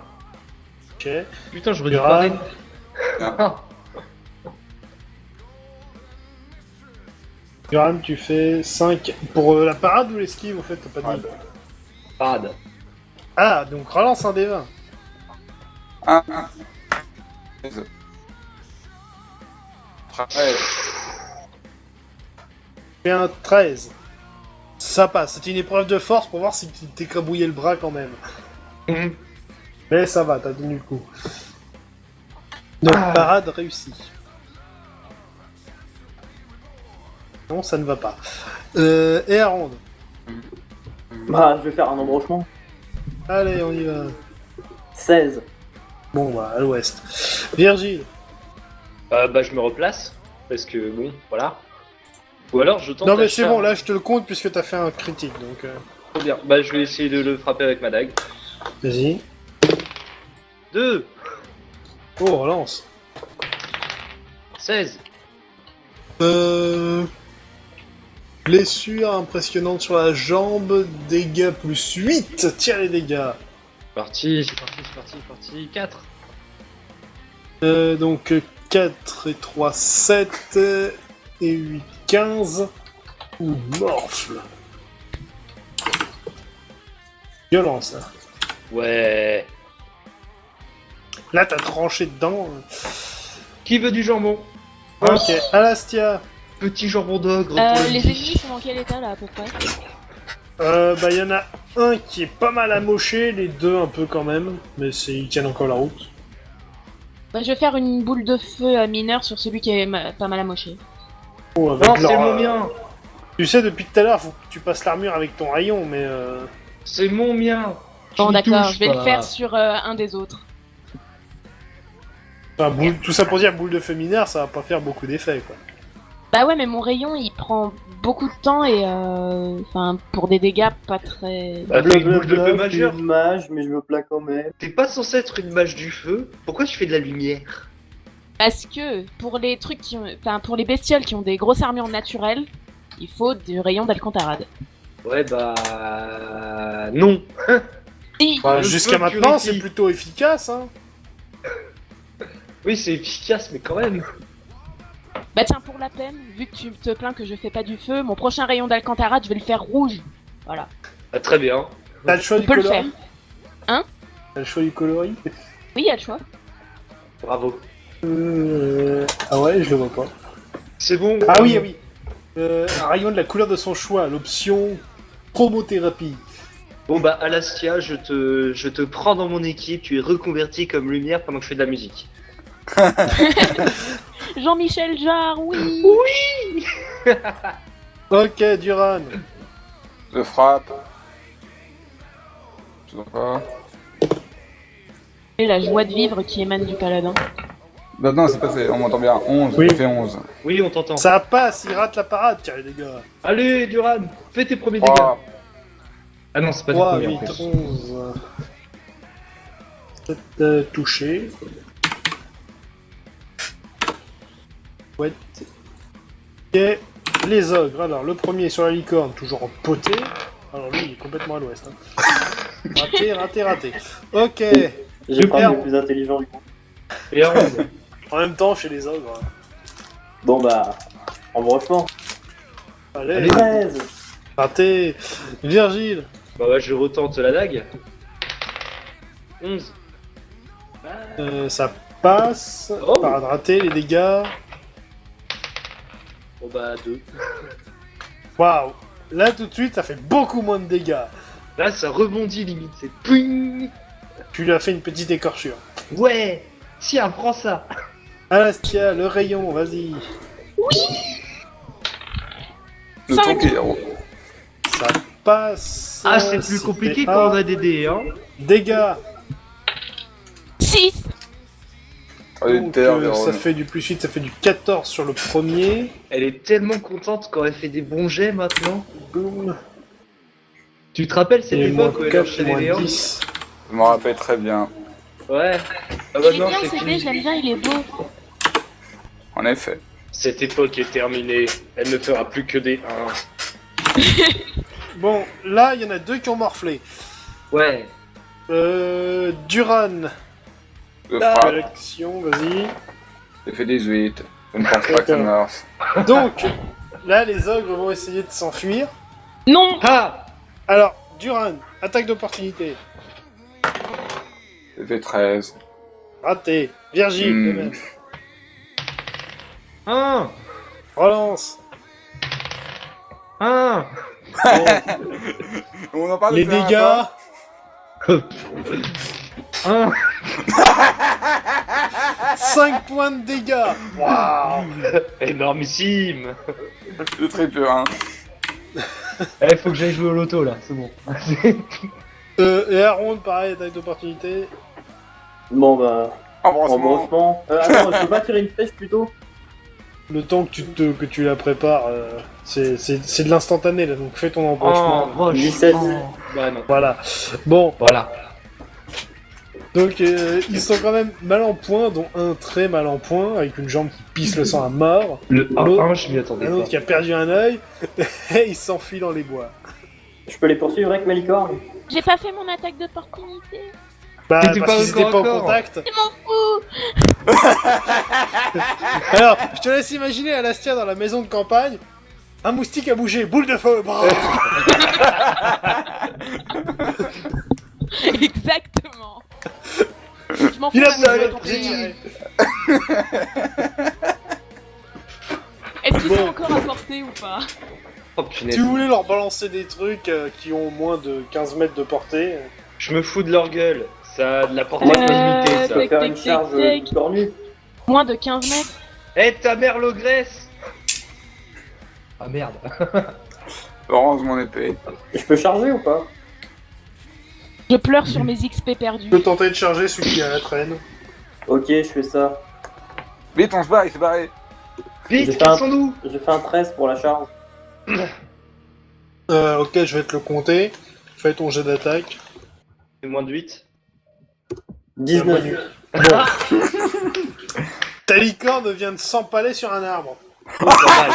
Speaker 1: Ok.
Speaker 2: Putain, j'aurais dû
Speaker 1: Duran.
Speaker 2: parler.
Speaker 1: Duran, tu fais 5. Pour la parade ou l'esquive, en fait, t'as pas dit.
Speaker 2: Parade.
Speaker 1: Ah, donc relance un des 20.
Speaker 3: 1. 13.
Speaker 1: Fais un 13. Ça passe. C'est une épreuve de force pour voir si tu t'écrabouillais le bras quand même.
Speaker 2: Mhm.
Speaker 1: Mais ça va, t'as tenu le coup. Donc, parade réussie. Non, ça ne va pas. Et à ronde.
Speaker 6: Bah, je vais faire un embrochement.
Speaker 1: Allez, on y va.
Speaker 6: 16.
Speaker 1: Bon, bah, à l'ouest. Virgile.
Speaker 2: Bah, je me replace. Parce que, bon, voilà. Ou alors, je tente.
Speaker 1: Non, mais
Speaker 2: la
Speaker 1: c'est
Speaker 2: charge.
Speaker 1: bon, là, je te le compte puisque t'as fait un critique, donc...
Speaker 2: Trop bien. Bah, je vais essayer de le frapper avec ma dague.
Speaker 1: Vas-y.
Speaker 2: 2.
Speaker 1: Oh, relance.
Speaker 2: 16.
Speaker 1: Blessure impressionnante sur la jambe, dégâts plus 8, tire les dégâts.
Speaker 2: C'est parti. 4.
Speaker 1: Donc 4 et 3, 7, et 8, 15. Ouh, morfle. Violent, ça.
Speaker 2: Ouais.
Speaker 1: Là, t'as tranché dedans.
Speaker 2: Qui veut du jambon?
Speaker 1: Ok, Alastia.
Speaker 2: Petit jambon d'ogre pour le
Speaker 5: Les
Speaker 2: midi.
Speaker 5: ennemis sont dans quel état là à peu près?
Speaker 1: Bah, y en a un qui est pas mal amoché, les deux un peu quand même, mais ils tiennent encore la route.
Speaker 5: Bah, je vais faire une boule de feu mineure sur celui qui est pas mal amoché.
Speaker 1: Oh, avec
Speaker 2: Non,
Speaker 1: leur,
Speaker 2: c'est mon mien.
Speaker 1: Tu sais, depuis tout à l'heure, faut que tu passes l'armure avec ton rayon, mais
Speaker 2: C'est mon mien.
Speaker 5: Bon
Speaker 2: Tu
Speaker 5: d'accord,
Speaker 2: touches
Speaker 5: je vais
Speaker 2: pas.
Speaker 5: le faire sur un des autres.
Speaker 1: enfin, tout ça pour dire boule de feu mineur, ça va pas faire beaucoup d'effets, quoi.
Speaker 5: Bah ouais, mais mon rayon il prend beaucoup de temps et enfin pour des dégâts pas très.
Speaker 2: Bah, fais une boule de feu
Speaker 6: Blablabla,
Speaker 2: majeure.
Speaker 6: je suis une mage, mais je me plains quand même.
Speaker 2: T'es pas censé être une mage du feu. Pourquoi tu fais de la lumière?
Speaker 5: Parce que pour les trucs qui ont, enfin pour les bestioles qui ont des grosses armures naturelles, il faut du rayon d'Alcantarade.
Speaker 2: Ouais, bah. Non.
Speaker 5: Si.
Speaker 1: Bah,
Speaker 2: Le
Speaker 1: jusqu'à
Speaker 2: feu
Speaker 1: maintenant,
Speaker 2: purifie.
Speaker 1: c'est plutôt efficace, hein.
Speaker 2: Oui, c'est efficace, mais quand même.
Speaker 5: Bah tiens, pour la peine, vu que tu te plains que je fais pas du feu, mon prochain rayon d'Alcantarade, je vais le faire rouge. Voilà.
Speaker 2: Ah, très bien.
Speaker 1: T'as le choix
Speaker 5: On
Speaker 1: du
Speaker 5: peut le
Speaker 1: coloris.
Speaker 5: faire. Hein?
Speaker 1: T'as le choix du coloris.
Speaker 5: Oui, il y a le choix.
Speaker 2: Bravo.
Speaker 1: Ah ouais, je le vois pas.
Speaker 2: C'est bon.
Speaker 1: Ah oui, ah oui. Un rayon de la couleur de son choix, l'option promothérapie.
Speaker 2: Bon, bah, Alastia, je te prends dans mon équipe. Tu es reconverti comme lumière pendant que je fais de la musique.
Speaker 5: Jean-Michel Jarre, oui.
Speaker 1: Ok, Duran.
Speaker 3: Je frappe. Je sais pas.
Speaker 5: Et la joie de vivre qui émane du paladin.
Speaker 3: Non, c'est passé, on m'entend bien. 11,
Speaker 1: Oui.
Speaker 3: j'ai fait 11.
Speaker 2: Oui, on t'entend.
Speaker 1: Ça passe, il rate la parade, tiens les gars.
Speaker 2: Allez, Duran, fais tes premiers dégâts.
Speaker 3: 3,
Speaker 2: Ah non, c'est pas
Speaker 1: 3,
Speaker 2: des
Speaker 1: 8,
Speaker 2: premiers en plus.
Speaker 1: 11. 7 touchés. Ouais. Ok. Les ogres, alors le premier sur la licorne, toujours en poté. Alors lui, il est complètement à l'ouest. Hein. Raté. Ok.
Speaker 6: J'ai pas
Speaker 1: Super.
Speaker 6: le plus intelligent du coup.
Speaker 2: Et 11.
Speaker 1: En même temps, chez les ogres.
Speaker 6: Bon bah, embranchement.
Speaker 1: Allez,
Speaker 6: 13.
Speaker 1: raté. Virgile.
Speaker 2: Bah ouais, je retente la dague. 11.
Speaker 1: Ça passe.
Speaker 2: Oh.
Speaker 1: Parade ratée, les dégâts.
Speaker 2: Bon bah 2.
Speaker 1: Waouh. Là, tout de suite, ça fait beaucoup moins de dégâts.
Speaker 2: Là, ça rebondit limite, c'est ping.
Speaker 1: Tu lui as fait une petite écorchure.
Speaker 2: Ouais. Tiens, prends ça.
Speaker 1: Alastia, le rayon, vas-y.
Speaker 3: Le
Speaker 5: Cinq.
Speaker 3: ton héros.
Speaker 1: Ça passe.
Speaker 2: Ah, c'est plus compliqué
Speaker 1: C'était
Speaker 2: quand on
Speaker 1: un.
Speaker 2: a des dés, hein.
Speaker 1: Dégâts.
Speaker 5: 6.
Speaker 3: Allez,
Speaker 1: Donc,
Speaker 3: terre,
Speaker 1: ça
Speaker 3: Vérone.
Speaker 1: fait du plus 8, ça fait du 14 sur le premier.
Speaker 2: Elle est tellement contente quand elle fait des bons jets maintenant.
Speaker 1: Boum.
Speaker 2: Tu te rappelles cette
Speaker 1: Et moins
Speaker 2: époque où elle
Speaker 1: 4,
Speaker 2: enchaînait
Speaker 1: moins
Speaker 2: les hanches?
Speaker 1: 10.
Speaker 3: Je m'en rappelle très bien.
Speaker 2: Ouais. Ah
Speaker 5: Il
Speaker 2: bah
Speaker 5: est
Speaker 2: non,
Speaker 5: bien
Speaker 2: c'est
Speaker 5: ce dé,
Speaker 2: fini.
Speaker 5: je l'aime bien, il est beau.
Speaker 3: En effet.
Speaker 2: Cette époque est terminée. Elle ne fera plus que des 1.
Speaker 1: Bon, là, il y en a deux qui ont morflé.
Speaker 2: Ouais.
Speaker 1: Duran,
Speaker 3: Je
Speaker 2: Ah.
Speaker 3: frappe.
Speaker 1: l'action, vas-y.
Speaker 3: J'ai fait 18. Je ne pense pas que ça marche.
Speaker 1: Donc, là, les ogres vont essayer de s'enfuir.
Speaker 5: Non.
Speaker 2: Ah.
Speaker 1: Alors, Duran, attaque d'opportunité.
Speaker 3: J'ai fait 13.
Speaker 1: Raté. Virgile, de
Speaker 3: Hmm.
Speaker 1: même.
Speaker 2: 1.
Speaker 1: Relance.
Speaker 2: 1.
Speaker 1: Bon,
Speaker 3: On en parle
Speaker 1: les
Speaker 3: depuis un
Speaker 1: dégâts,
Speaker 2: 1.
Speaker 1: 5 points de dégâts. Waouh.
Speaker 2: Énormissime.
Speaker 3: Le triple 1.
Speaker 2: Eh, faut que j'aille jouer au loto là, c'est bon.
Speaker 1: Et Aaron, pareil, attaque d'opportunité.
Speaker 6: Bon bah,
Speaker 3: Embrassement.
Speaker 6: embranchement. Attends, je peux pas tirer une flèche plutôt?
Speaker 1: Le temps que tu la prépares, c'est de l'instantané, là, donc fais ton embranchement.
Speaker 2: Oh,
Speaker 6: 17.
Speaker 2: Bah non.
Speaker 1: Voilà. Bon,
Speaker 2: Voilà.
Speaker 1: donc ils sont quand même mal en point, dont un très mal en point, avec une jambe qui pisse le sang à mort,
Speaker 2: Le
Speaker 1: L'autre-
Speaker 2: 1, je m'y attendais
Speaker 1: un
Speaker 2: pas.
Speaker 1: autre qui a perdu un œil, et il s'enfuit dans les bois.
Speaker 6: Je peux les poursuivre avec ma licorne?
Speaker 5: J'ai pas fait mon attaque d'opportunité.
Speaker 1: Bah,
Speaker 2: T'étais
Speaker 1: parce
Speaker 2: pas
Speaker 1: qu'ils étaient pas
Speaker 2: encore
Speaker 1: au contact.
Speaker 5: Je m'en fous.
Speaker 1: Alors, je te laisse imaginer Alastia dans la maison de campagne. Un moustique a bougé, boule de feu. Bah.
Speaker 5: Exactement. Je m'en fous.
Speaker 1: Il a
Speaker 5: je vais
Speaker 1: bougé,
Speaker 5: tomber.
Speaker 1: j'ai tiré.
Speaker 5: Est-ce qu'ils
Speaker 1: Bon.
Speaker 5: sont encore à portée ou pas?
Speaker 2: Oh punaise.
Speaker 1: Si vous voulez leur balancer des trucs qui ont moins de 15 mètres de portée,
Speaker 2: Je me fous de leur gueule. Ça a de la portée
Speaker 6: Moi,
Speaker 2: limitée,
Speaker 6: Je
Speaker 2: ça.
Speaker 6: peux faire
Speaker 5: Tic,
Speaker 6: une
Speaker 5: tic,
Speaker 6: charge
Speaker 5: tic.
Speaker 6: cornue.
Speaker 5: Moins de 15 mètres.
Speaker 2: Eh, ta mère l'ogresse. Ah merde.
Speaker 3: Orange mon épée.
Speaker 6: Je peux charger ou pas?
Speaker 5: Je pleure sur mes XP perdus.
Speaker 1: tu peux tenter de charger celui qui a la traîne.
Speaker 6: Ok, je fais ça.
Speaker 3: Vite, on se barre, il s'est barré.
Speaker 2: Vite,
Speaker 6: J'ai fait un-
Speaker 2: cassons-nous.
Speaker 6: Je fais un 13 pour la charge.
Speaker 1: Ok, je vais te le compter. Fais ton jet d'attaque.
Speaker 2: C'est moins de 8.
Speaker 6: 19.
Speaker 1: Ta licorne vient de s'empaler sur un arbre.
Speaker 2: Oh, pas mal.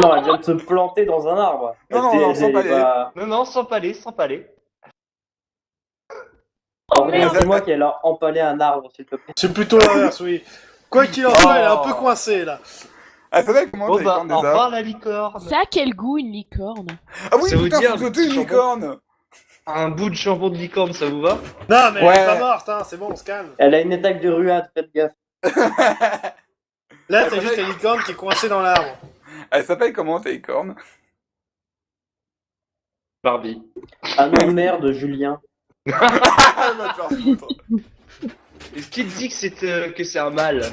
Speaker 6: Non, elle vient de se planter dans un arbre.
Speaker 3: Non,
Speaker 6: Elle
Speaker 3: non,
Speaker 6: s'est-
Speaker 3: sans
Speaker 6: elle
Speaker 3: palais.
Speaker 6: va-
Speaker 2: Non, non, sans palais, sans palais.
Speaker 5: Oh
Speaker 6: En vrai,
Speaker 5: merde.
Speaker 6: dis-moi qu'elle a empalé un arbre, s'il te plaît.
Speaker 1: C'est plutôt l'inverse, oui. Quoi qu'il en soit, elle est un peu coincée là.
Speaker 3: Ah, c'est vrai comment
Speaker 2: Bon
Speaker 3: t'as
Speaker 2: bah,
Speaker 3: licorne
Speaker 2: au
Speaker 3: déjà?
Speaker 2: revoir la licorne.
Speaker 5: Ça a quel goût une licorne?
Speaker 3: Ah oui,
Speaker 2: Ça veut
Speaker 3: putain,
Speaker 2: dire
Speaker 3: faut
Speaker 2: un
Speaker 3: sauter une
Speaker 2: petit
Speaker 3: licorne.
Speaker 2: Un bout de jambon de licorne, ça vous va?
Speaker 1: Non, mais elle
Speaker 3: Ouais.
Speaker 1: est pas morte, hein, c'est bon, on se calme.
Speaker 6: Elle a une attaque de ruade, faites gaffe.
Speaker 1: Là, t'as juste la licorne qui est coincée dans l'arbre.
Speaker 3: Elle s'appelle comment ta licorne?
Speaker 2: Barbie.
Speaker 6: Un nom de merde, Julien.
Speaker 3: Ah, va te faire foutre.
Speaker 2: Est-ce qu'il dit que c'est un mâle?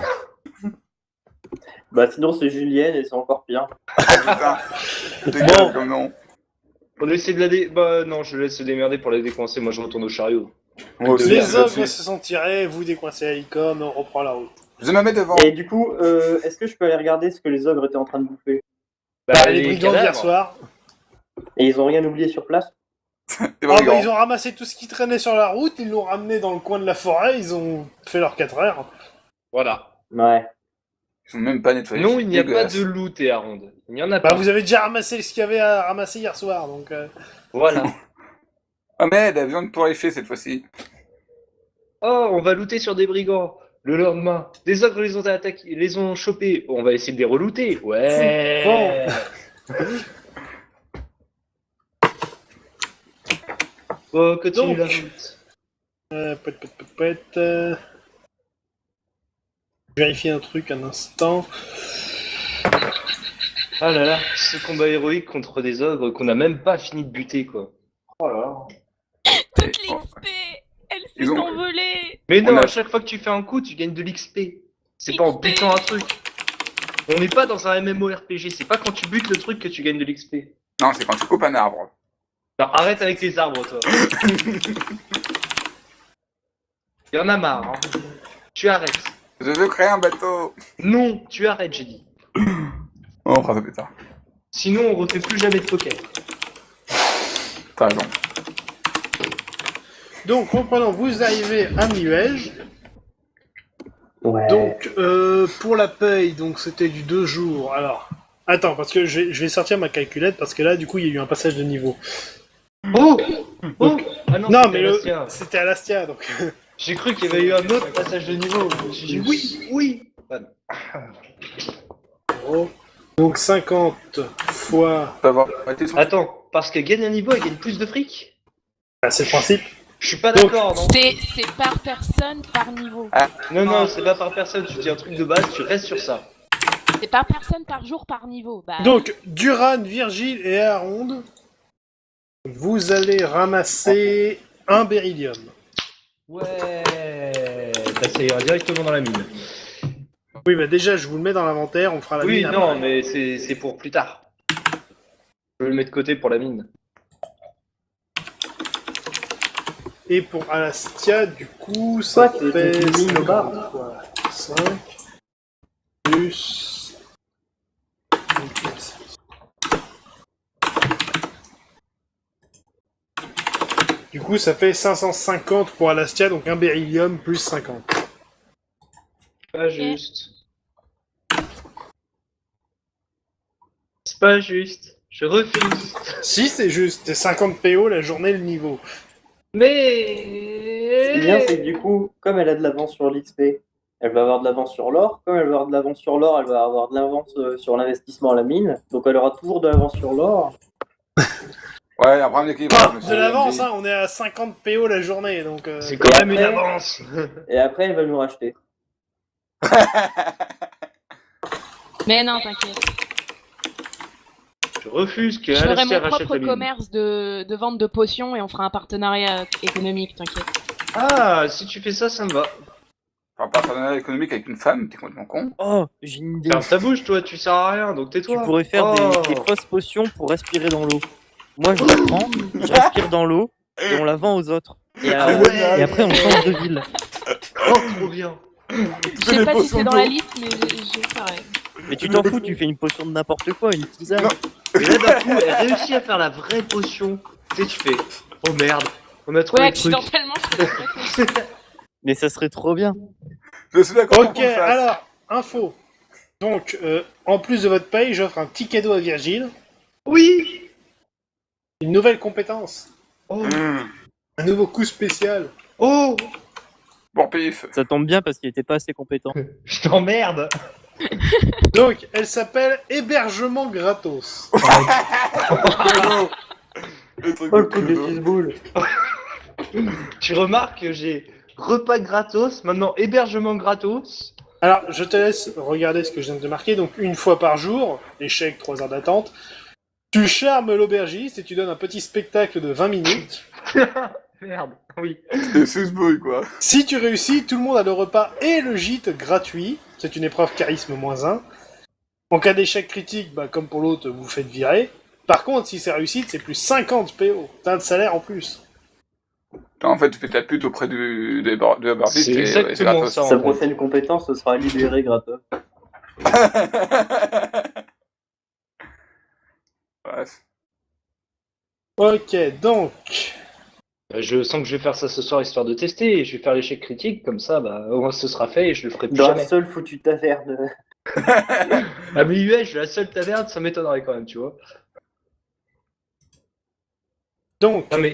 Speaker 6: Bah sinon c'est Julienne et c'est encore pire.
Speaker 3: Putain. T'es
Speaker 1: Bon.
Speaker 3: grave comme nom.
Speaker 2: On essaie de la dé... Bah non, je laisse se démerder pour la décoincer, moi je retourne au chariot.
Speaker 3: Moi aussi,
Speaker 1: Les
Speaker 3: je
Speaker 1: ogres
Speaker 3: suis-
Speaker 1: se sont tirés, vous décoincez la licorne, on reprend la route.
Speaker 3: Je me mets devant.
Speaker 6: Et du coup, est-ce que je peux aller regarder ce que les ogres étaient en train de bouffer?
Speaker 1: Bah, les brigands d'hier
Speaker 2: cadavres.
Speaker 1: soir.
Speaker 6: Et ils ont rien oublié sur place?
Speaker 3: C'est
Speaker 1: Ah
Speaker 3: vrai,
Speaker 1: bah,
Speaker 3: grand.
Speaker 1: ils ont ramassé tout ce qui traînait sur la route, ils l'ont ramené dans le coin de la forêt, ils ont fait leurs 4 heures.
Speaker 2: Voilà.
Speaker 6: Ouais.
Speaker 3: Ils sont même pas nettoyés.
Speaker 2: Non,
Speaker 3: c'est
Speaker 2: il n'y a pas
Speaker 3: dégueulasse.
Speaker 2: de loot et Ronde. Il n'y en a
Speaker 1: Bah,
Speaker 2: pas.
Speaker 1: vous avez déjà ramassé ce qu'il y avait à ramasser hier soir, donc...
Speaker 2: Voilà.
Speaker 3: Ah merde, la viande torréfiée cette fois-ci.
Speaker 2: Oh, on va looter sur des brigands. Le lendemain, des ogres les ont attaqués, les ont chopés. On va essayer de les relooter. Ouais. Oh, continue
Speaker 1: Donc.
Speaker 2: la route.
Speaker 1: Vérifier un truc un instant.
Speaker 2: Ah là là, ce combat héroïque contre des ogres qu'on n'a même pas fini de buter, quoi. Oh là là.
Speaker 5: Toute
Speaker 3: Oh.
Speaker 5: l'XP, elle s'est
Speaker 3: Ils ont-
Speaker 5: envolée.
Speaker 2: Mais non,
Speaker 3: On a-
Speaker 2: à chaque fois que tu fais un coup, tu gagnes de l'XP. C'est pas en
Speaker 5: XP.
Speaker 2: butant un truc. On n'est pas dans un MMORPG, c'est pas quand tu butes le truc que tu gagnes de l'XP.
Speaker 3: Non, c'est quand tu coupes un arbre.
Speaker 2: Alors, arrête avec les arbres, toi. Y en a marre, hein. Tu arrêtes.
Speaker 3: Je veux créer un bateau.
Speaker 2: Non, tu arrêtes, j'ai dit.
Speaker 3: Oh, on fera ça plus tard.
Speaker 2: Sinon, on refait plus jamais de poker.
Speaker 3: T'as raison.
Speaker 1: Donc, reprenons, vous arrivez à Miège.
Speaker 7: Ouais.
Speaker 1: Donc, pour la paye, donc c'était du 2 jours. Alors, attends, parce que je vais sortir ma calculette, parce que là, du coup, il y a eu un passage de niveau.
Speaker 2: Oh Oh Ah non,
Speaker 1: Non,
Speaker 2: c'était
Speaker 1: mais
Speaker 2: Alastia.
Speaker 1: c'était Alastia, donc...
Speaker 2: J'ai cru qu'il y avait eu un autre passage de niveau. J'ai dit oui, oui.
Speaker 1: Donc 50 fois...
Speaker 3: Tu vas voir. Arrêtez son-
Speaker 2: Attends, parce qu'elle gagne un niveau, elle gagne plus de fric.
Speaker 1: Bah, c'est le principe.
Speaker 2: Je suis pas
Speaker 1: Donc,
Speaker 2: d'accord, non.
Speaker 5: C'est par personne, par niveau.
Speaker 2: Non, non, c'est pas par personne. Tu dis un truc de base, tu restes sur ça.
Speaker 5: C'est par personne, par jour, par niveau. Bah,
Speaker 1: Donc, Duran, Virgile et Aronde, vous allez ramasser un beryllium.
Speaker 2: Ouais. Bah, ça ira directement dans la mine.
Speaker 1: Oui, bah déjà, je vous le mets dans l'inventaire, on fera la
Speaker 2: Oui,
Speaker 1: mine
Speaker 2: non,
Speaker 1: après.
Speaker 2: mais c'est pour plus tard. Je vais le mettre de côté pour la mine.
Speaker 1: Et pour Alastia, du coup, ça
Speaker 7: Quoi,
Speaker 1: fait
Speaker 7: t'es mis au bar
Speaker 1: 5 plus... Du coup, ça fait 550 pour Alastia, donc un beryllium plus 50.
Speaker 2: Pas juste. C'est pas juste. Je refuse.
Speaker 1: Si, c'est juste, c'est 50 PO la journée, le niveau.
Speaker 2: Mais...
Speaker 7: Ce qui est bien, c'est que du coup, comme elle a de l'avance sur l'XP, elle va avoir de l'avance sur l'or. Comme elle va avoir de l'avance sur l'or, elle va avoir de l'avance sur l'investissement à la mine. Donc elle aura toujours de l'avance sur l'or.
Speaker 3: Ouais, un problème d'équilibrage.
Speaker 1: Enfin,
Speaker 3: monsieur.
Speaker 1: de l'avance, hein, on est à 50 PO la journée, donc...
Speaker 2: C'est quand même une
Speaker 7: après-
Speaker 2: avance.
Speaker 7: Et après, elle va nous racheter.
Speaker 5: mais non, t'inquiète.
Speaker 2: Je refuse que
Speaker 5: Je ferai
Speaker 2: Alastia
Speaker 5: mon
Speaker 2: rachète
Speaker 5: propre
Speaker 2: la mine.
Speaker 5: commerce de vente de potions et on fera un partenariat économique, t'inquiète.
Speaker 2: Ah, si tu fais ça, ça me va.
Speaker 3: Enfin, partenariat économique avec une femme, t'es complètement con.
Speaker 4: Oh, j'ai une idée.
Speaker 2: Ferme ta bouche, toi, tu sers à rien, donc
Speaker 4: Tu
Speaker 2: tais-toi.
Speaker 4: pourrais faire
Speaker 2: Oh.
Speaker 4: des fausses potions pour respirer dans l'eau. Moi, je la prends, je respire dans l'eau et on la vend aux autres. Et,
Speaker 2: ouais.
Speaker 4: et après, on change de ville.
Speaker 2: Oh, trop bien.
Speaker 5: Je sais pas si c'est dans la liste, mais je ferai.
Speaker 4: Mais tu t'en fous, tu fais une potion de n'importe quoi, une tisane.
Speaker 3: Non.
Speaker 2: Et là, d'un coup, elle réussit à faire la vraie potion. Tu sais, tu fais, oh merde, on a trouvé
Speaker 5: Ouais,
Speaker 2: le truc.
Speaker 5: accidentellement, je fais très peu.
Speaker 4: Mais ça serait trop bien.
Speaker 3: Je suis d'accord pour
Speaker 1: Ok,
Speaker 3: qu'on le fasse.
Speaker 1: alors, info. Donc, en plus de votre paye, j'offre un petit cadeau à Virgile,
Speaker 2: Oui.
Speaker 1: une nouvelle compétence,
Speaker 2: Oh,
Speaker 1: un nouveau coup spécial.
Speaker 2: oh,
Speaker 3: Bon pif.
Speaker 4: Ça tombe bien parce qu'il était pas assez compétent.
Speaker 2: je t'emmerde.
Speaker 1: Donc, elle s'appelle Hébergement Gratos.
Speaker 3: Le truc
Speaker 7: Oh,
Speaker 3: de
Speaker 7: le truc de
Speaker 3: clodo.
Speaker 7: 6 boules.
Speaker 2: Tu remarques que j'ai repas gratos, maintenant hébergement gratos.
Speaker 1: Alors, je te laisse regarder ce que je viens de te marquer. Donc, une fois par jour, échec, 3 heures d'attente. Tu charmes l'aubergiste et tu donnes un petit spectacle de 20 minutes.
Speaker 2: Merde, oui.
Speaker 3: C'est sous-bouille, quoi.
Speaker 1: Si tu réussis, tout le monde a le repas et le gîte gratuit. C'est une épreuve charisme -1. En cas d'échec critique, bah, comme pour l'autre, vous faites virer. Par contre, si c'est réussite, c'est plus 50 PO. T'as de salaire en plus.
Speaker 3: En fait, tu fais ta pute auprès de Hubertiste
Speaker 2: C'est
Speaker 3: et
Speaker 2: exactement
Speaker 3: c'est gratos.
Speaker 2: ça.
Speaker 7: Sa
Speaker 2: en fait.
Speaker 7: prochaine compétence, ce sera libéré gratos.
Speaker 3: Ouais.
Speaker 1: Ok, donc...
Speaker 2: Je sens que je vais faire ça ce soir histoire de tester. Je vais faire l'échec critique, comme ça, bah, au moins ce sera fait et je le ferai plus
Speaker 7: Dans la
Speaker 2: jamais.
Speaker 7: seule foutue affaire de...
Speaker 2: À Minuage, la seule taverne, ça m'étonnerait quand même, tu vois.
Speaker 1: Donc,
Speaker 2: Non mais